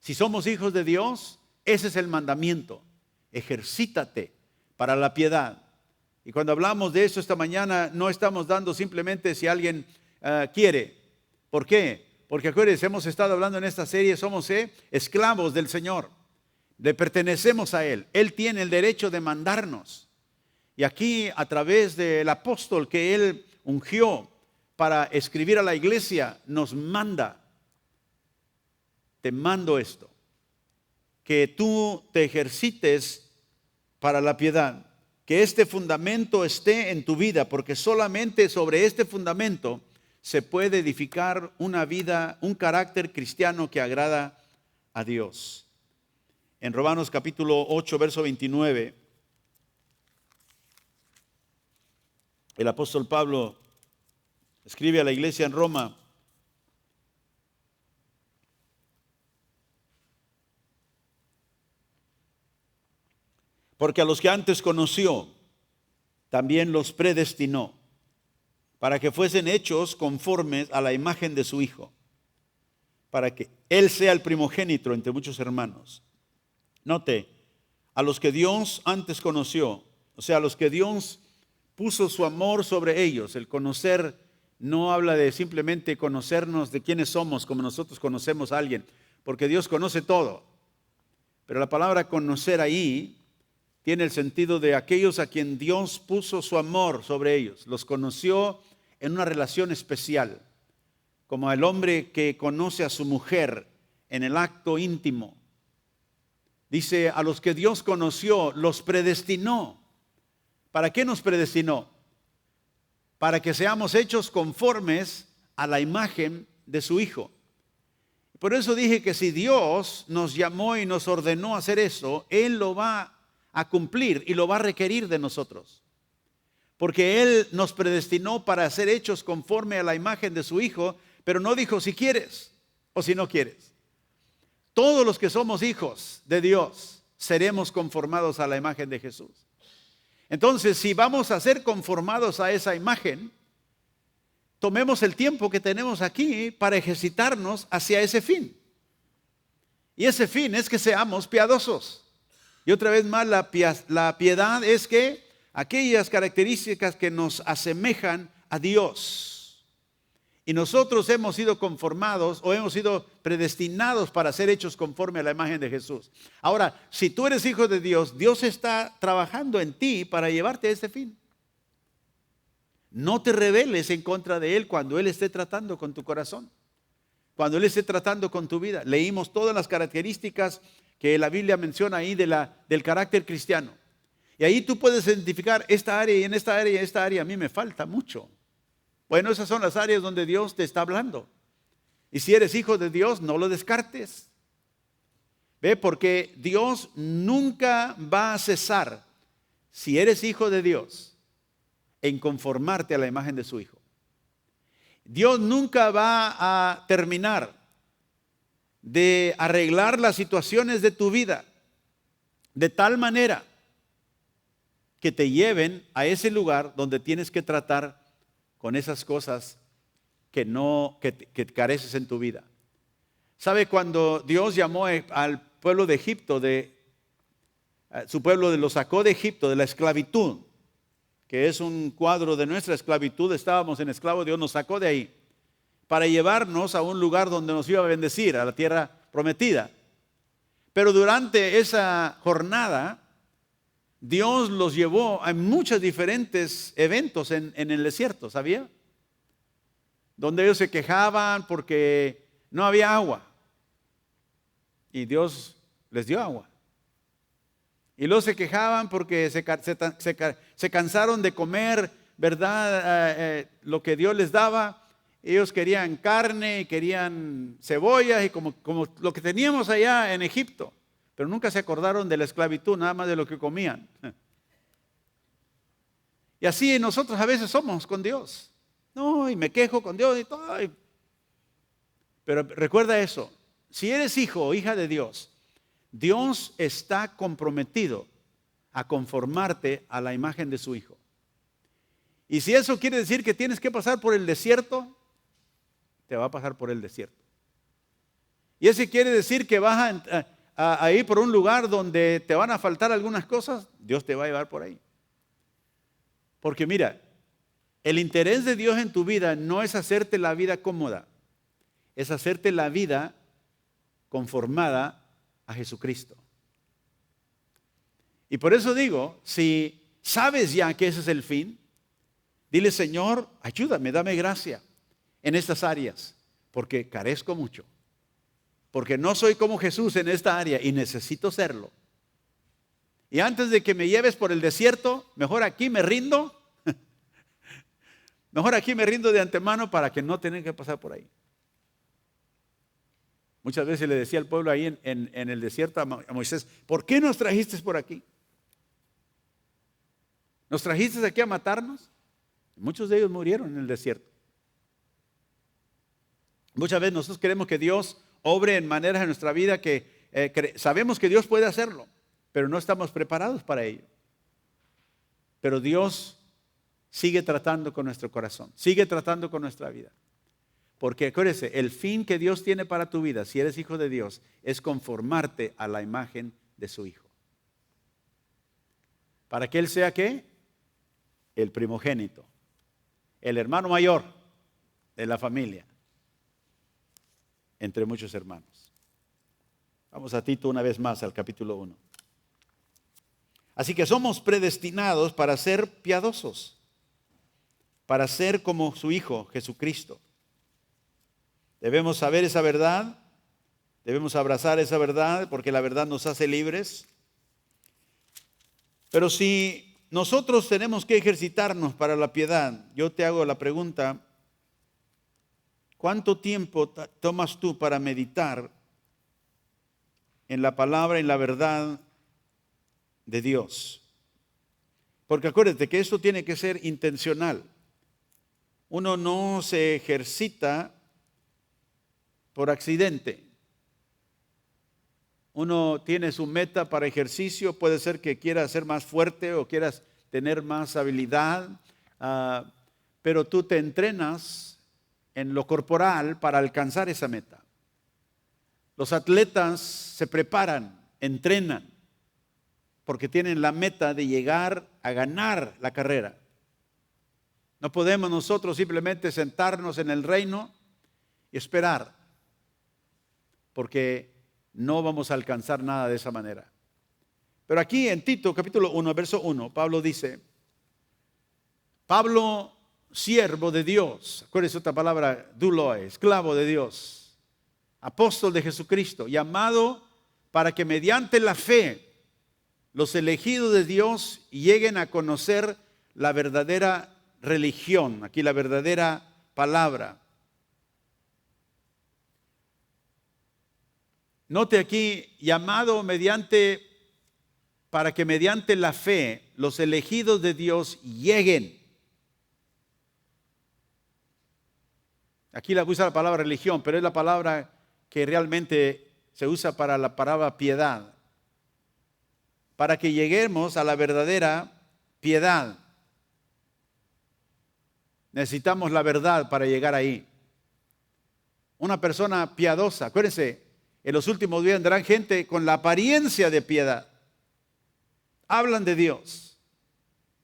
Si somos hijos de Dios, ese es el mandamiento. Ejercítate para la piedad. Y cuando hablamos de eso esta mañana, no estamos dando simplemente si alguien quiere. ¿Por qué? Porque acuérdense, hemos estado hablando en esta serie, somos esclavos del Señor. Le pertenecemos a Él. Él tiene el derecho de mandarnos. Y aquí, a través del apóstol que Él ungió para escribir a la iglesia, nos manda. Te mando esto, que tú te ejercites para la piedad, que este fundamento esté en tu vida, porque solamente sobre este fundamento se puede edificar una vida, un carácter cristiano que agrada a Dios. En Romanos capítulo 8, verso 29, el apóstol Pablo escribe a la iglesia en Roma: porque a los que antes conoció, también los predestinó, para que fuesen hechos conformes a la imagen de su Hijo, para que Él sea el primogénito entre muchos hermanos. Note, a los que Dios antes conoció, o sea, a los que Dios puso su amor sobre ellos. El conocer no habla de simplemente conocernos de quiénes somos, como nosotros conocemos a alguien, porque Dios conoce todo. Pero la palabra conocer ahí tiene el sentido de aquellos a quien Dios puso su amor sobre ellos. Los conoció en una relación especial, como el hombre que conoce a su mujer en el acto íntimo. Dice, a los que Dios conoció, los predestinó. ¿Para qué nos predestinó? Para que seamos hechos conformes a la imagen de su Hijo. Por eso dije que si Dios nos llamó y nos ordenó hacer eso, Él lo va a cumplir y lo va a requerir de nosotros. Porque Él nos predestinó para ser hechos conforme a la imagen de su Hijo, pero no dijo si quieres o si no quieres. Todos los que somos hijos de Dios seremos conformados a la imagen de Jesús. Entonces, si vamos a ser conformados a esa imagen, tomemos el tiempo que tenemos aquí para ejercitarnos hacia ese fin. Y ese fin es que seamos piadosos. Y otra vez más, la piedad es que aquellas características que nos asemejan a Dios. Y nosotros hemos sido conformados o hemos sido predestinados para ser hechos conforme a la imagen de Jesús. Ahora, si tú eres hijo de Dios, Dios está trabajando en ti para llevarte a ese fin. No te rebeles en contra de Él cuando Él esté tratando con tu corazón, cuando Él esté tratando con tu vida. Leímos todas las características que la Biblia menciona ahí del carácter cristiano. Y ahí tú puedes identificar esta área y en esta área y en esta área a mí me falta mucho. Bueno, esas son las áreas donde Dios te está hablando. Y si eres hijo de Dios, no lo descartes. Ve, porque Dios nunca va a cesar, si eres hijo de Dios, en conformarte a la imagen de su Hijo. Dios nunca va a terminar de arreglar las situaciones de tu vida de tal manera que te lleven a ese lugar donde tienes que tratar con esas cosas que careces en tu vida. ¿Sabe? Cuando Dios llamó al pueblo de Egipto, su pueblo lo sacó de Egipto, de la esclavitud, que es un cuadro de nuestra esclavitud, estábamos en esclavos, Dios nos sacó de ahí para llevarnos a un lugar donde nos iba a bendecir, a la tierra prometida. Pero durante esa jornada, Dios los llevó a muchos diferentes eventos en el desierto, ¿sabía? Donde ellos se quejaban porque no había agua. Y Dios les dio agua. Y luego se quejaban porque se cansaron de comer, ¿verdad? Lo que Dios les daba. Ellos querían carne, querían cebollas y como lo que teníamos allá en Egipto. Pero nunca se acordaron de la esclavitud, nada más de lo que comían. Y así nosotros a veces somos con Dios. No, y me quejo con Dios y todo. Pero recuerda eso, si eres hijo o hija de Dios, Dios está comprometido a conformarte a la imagen de su Hijo. Y si eso quiere decir que tienes que pasar por el desierto, te va a pasar por el desierto. Y eso quiere decir que vas a ir por un lugar donde te van a faltar algunas cosas, Dios te va a llevar por ahí. Porque mira, el interés de Dios en tu vida no es hacerte la vida cómoda, es hacerte la vida conformada a Jesucristo. Y por eso digo, si sabes ya que ese es el fin, dile: Señor, ayúdame, dame gracia en estas áreas, porque carezco mucho, porque no soy como Jesús en esta área y necesito serlo. Y antes de que me lleves por el desierto, mejor aquí me rindo, mejor aquí me rindo de antemano para que no tenga que pasar por ahí. Muchas veces le decía al pueblo ahí en el desierto a Moisés: ¿por qué nos trajiste por aquí? ¿Nos trajiste aquí a matarnos? Muchos de ellos murieron en el desierto. Muchas veces nosotros queremos que Dios obre en maneras en nuestra vida que sabemos que Dios puede hacerlo, pero no estamos preparados para ello. Pero Dios sigue tratando con nuestro corazón, sigue tratando con nuestra vida. Porque acuérdese, el fin que Dios tiene para tu vida, si eres hijo de Dios, es conformarte a la imagen de su Hijo. Para que Él sea, ¿qué? El primogénito, el hermano mayor de la familia, entre muchos hermanos. Vamos a Tito una vez más, al capítulo 1. Así que somos predestinados para ser piadosos, para ser como su Hijo, Jesucristo. Debemos saber esa verdad, debemos abrazar esa verdad, porque la verdad nos hace libres. Pero si nosotros tenemos que ejercitarnos para la piedad, yo te hago la pregunta: ¿cuánto tiempo tomas tú para meditar en la palabra y la verdad de Dios? Porque acuérdate que esto tiene que ser intencional. Uno no se ejercita por accidente. Uno tiene su meta para ejercicio, puede ser que quieras ser más fuerte o quieras tener más habilidad, pero tú te entrenas en lo corporal para alcanzar esa meta. Los atletas se preparan, entrenan, porque tienen la meta de llegar a ganar la carrera. No podemos nosotros simplemente sentarnos en el reino y esperar, porque no vamos a alcanzar nada de esa manera. Pero aquí en Tito capítulo 1, verso 1, Pablo dice: Pablo, siervo de Dios, acuérdense otra palabra, doulos, esclavo de Dios, apóstol de Jesucristo, llamado para que mediante la fe los elegidos de Dios lleguen a conocer la verdadera religión, aquí la verdadera palabra. Note aquí, llamado para que mediante la fe los elegidos de Dios lleguen. Aquí la usa la palabra religión, pero es la palabra que realmente se usa para la palabra piedad, para que lleguemos a la verdadera piedad. Necesitamos la verdad para llegar ahí. Una persona piadosa, acuérdense, en los últimos días vendrán gente con la apariencia de piedad. Hablan de Dios,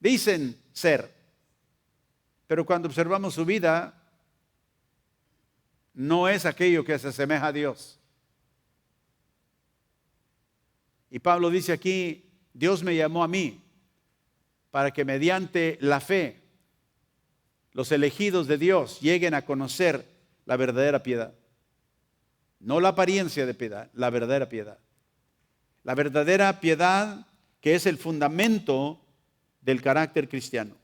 dicen ser, pero cuando observamos su vida, no es aquello que se asemeja a Dios. Y Pablo dice aquí, Dios me llamó a mí para que mediante la fe los elegidos de Dios lleguen a conocer la verdadera piedad. No la apariencia de piedad, la verdadera piedad. La verdadera piedad que es el fundamento del carácter cristiano.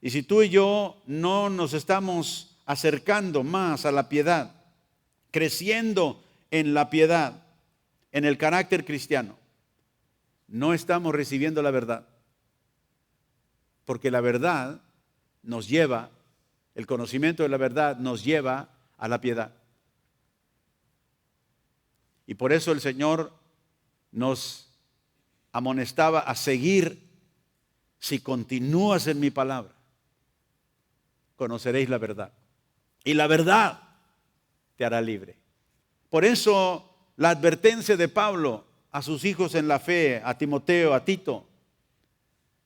Y si tú y yo no nos estamos acercando más a la piedad, creciendo en la piedad, en el carácter cristiano, no estamos recibiendo la verdad. Porque la verdad nos lleva, el conocimiento de la verdad nos lleva a la piedad. Y por eso el Señor nos amonestaba a seguir. Si continúas en mi palabra, conoceréis la verdad. Y la verdad te hará libre. Por eso la advertencia de Pablo a sus hijos en la fe, a Timoteo, a Tito,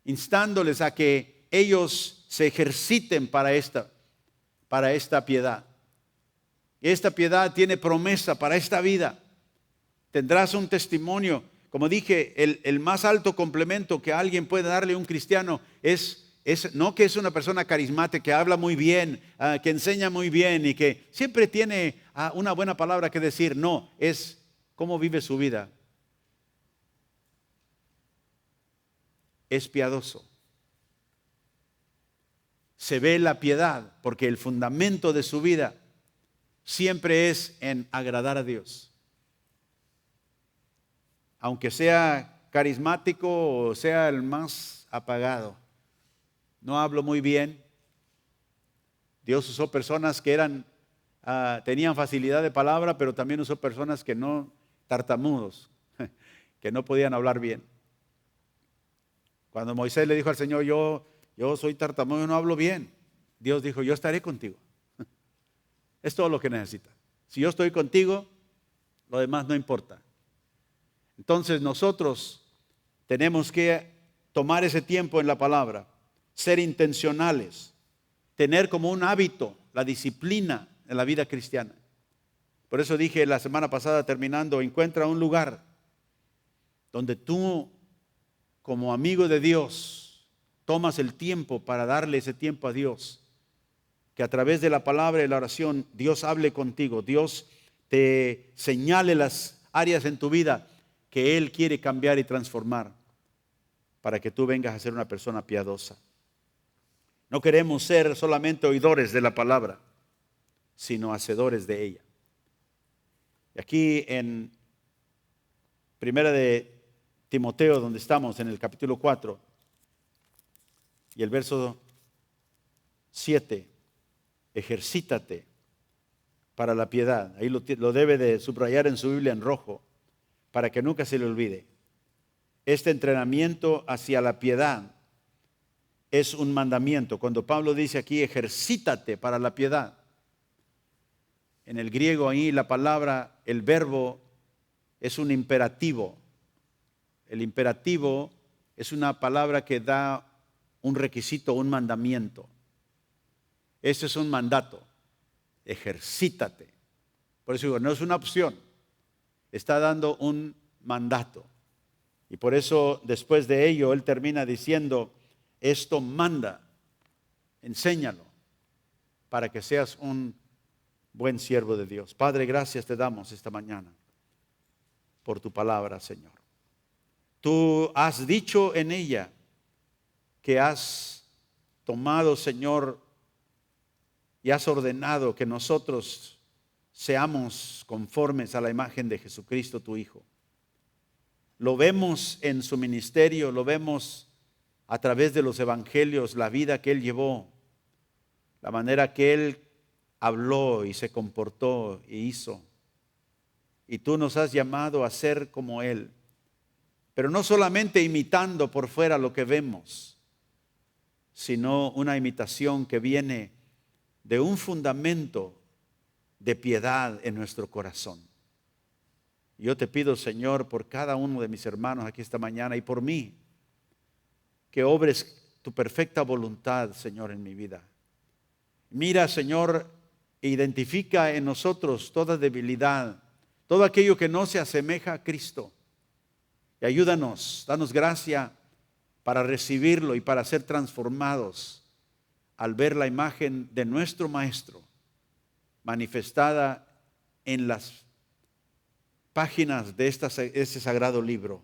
instándoles a que ellos se ejerciten para esta piedad. Esta piedad tiene promesa para esta vida. Tendrás un testimonio. Como dije, el más alto complemento que alguien puede darle a un cristiano es no que es una persona carismática, que habla muy bien, que enseña muy bien y que siempre tiene una buena palabra que decir. No, es cómo vive su vida. Es piadoso. Se ve la piedad porque el fundamento de su vida siempre es en agradar a Dios. Aunque sea carismático o sea el más apagado. No hablo muy bien. Dios usó personas que tenían facilidad de palabra, pero también usó personas que no, tartamudos, que no podían hablar bien. Cuando Moisés le dijo al Señor, yo soy tartamudo y no hablo bien, Dios dijo, yo estaré contigo. Es todo lo que necesitas. Si yo estoy contigo, lo demás no importa. Entonces nosotros tenemos que tomar ese tiempo en la palabra, ser intencionales, tener como un hábito la disciplina en la vida cristiana. Por eso dije la semana pasada terminando, encuentra un lugar donde tú como amigo de Dios tomas el tiempo para darle ese tiempo a Dios. Que a través de la palabra y la oración Dios hable contigo, Dios te señale las áreas en tu vida que Él quiere cambiar y transformar para que tú vengas a ser una persona piadosa. No queremos ser solamente oidores de la palabra, sino hacedores de ella. Y aquí en Primera de Timoteo, donde estamos, en el capítulo 4, y el verso 7, ejercítate para la piedad. Ahí lo debe de subrayar en su Biblia en rojo, para que nunca se le olvide. Este entrenamiento hacia la piedad es un mandamiento. Cuando Pablo dice aquí, ejercítate para la piedad, en el griego ahí la palabra, el verbo es un imperativo. El imperativo es una palabra que da un requisito, un mandamiento. Ese es un mandato. Ejercítate. Por eso digo, no es una opción. Está dando un mandato. Y por eso después de ello él termina diciendo, esto manda, enséñalo para que seas un buen siervo de Dios. Padre, gracias te damos esta mañana por tu palabra, Señor. Tú has dicho en ella que has tomado, Señor, y has ordenado que nosotros seamos conformes a la imagen de Jesucristo, tu Hijo. Lo vemos en su ministerio, lo vemos a través de los evangelios, la vida que Él llevó, la manera que Él habló y se comportó y hizo. Y tú nos has llamado a ser como Él. Pero no solamente imitando por fuera lo que vemos, sino una imitación que viene de un fundamento de piedad en nuestro corazón. Yo te pido, Señor, por cada uno de mis hermanos aquí esta mañana y por mí, que obres tu perfecta voluntad, Señor, en mi vida. Mira, Señor, e identifica en nosotros toda debilidad, todo aquello que no se asemeja a Cristo. Y ayúdanos, danos gracia para recibirlo y para ser transformados al ver la imagen de nuestro Maestro manifestada en las páginas de este sagrado libro.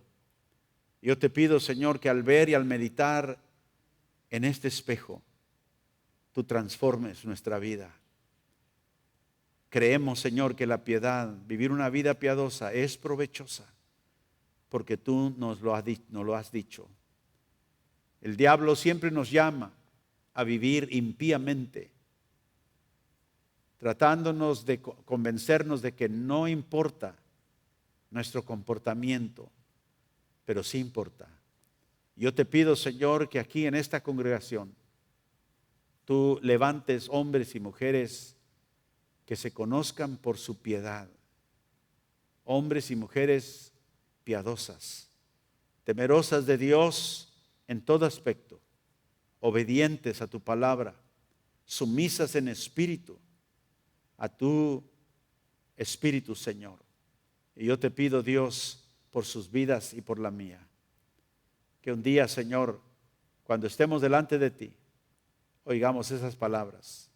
Yo te pido, Señor, que al ver y al meditar en este espejo, tú transformes nuestra vida. Creemos, Señor, que la piedad, vivir una vida piadosa es provechosa, porque tú nos lo has dicho. El diablo siempre nos llama a vivir impíamente, tratándonos de convencernos de que no importa nuestro comportamiento, pero sí importa. Yo te pido, Señor, que aquí en esta congregación tú levantes hombres y mujeres que se conozcan por su piedad, hombres y mujeres piadosas, temerosas de Dios en todo aspecto, obedientes a tu palabra, sumisas en espíritu a tu Espíritu, Señor. Y yo te pido, Dios, por sus vidas y por la mía, que un día, Señor, cuando estemos delante de ti, oigamos esas palabras: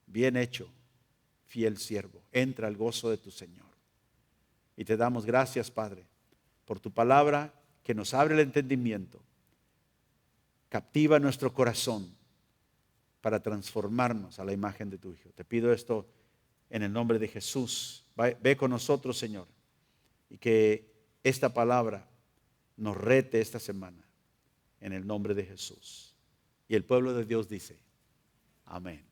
bien hecho, fiel siervo, entra al gozo de tu Señor. Y te damos gracias, Padre, por tu palabra que nos abre el entendimiento, captiva nuestro corazón para transformarnos a la imagen de tu Hijo. Te pido esto en el nombre de Jesús. Ve con nosotros, Señor, y que esta palabra nos rete esta semana en el nombre de Jesús. Y el pueblo de Dios dice: amén.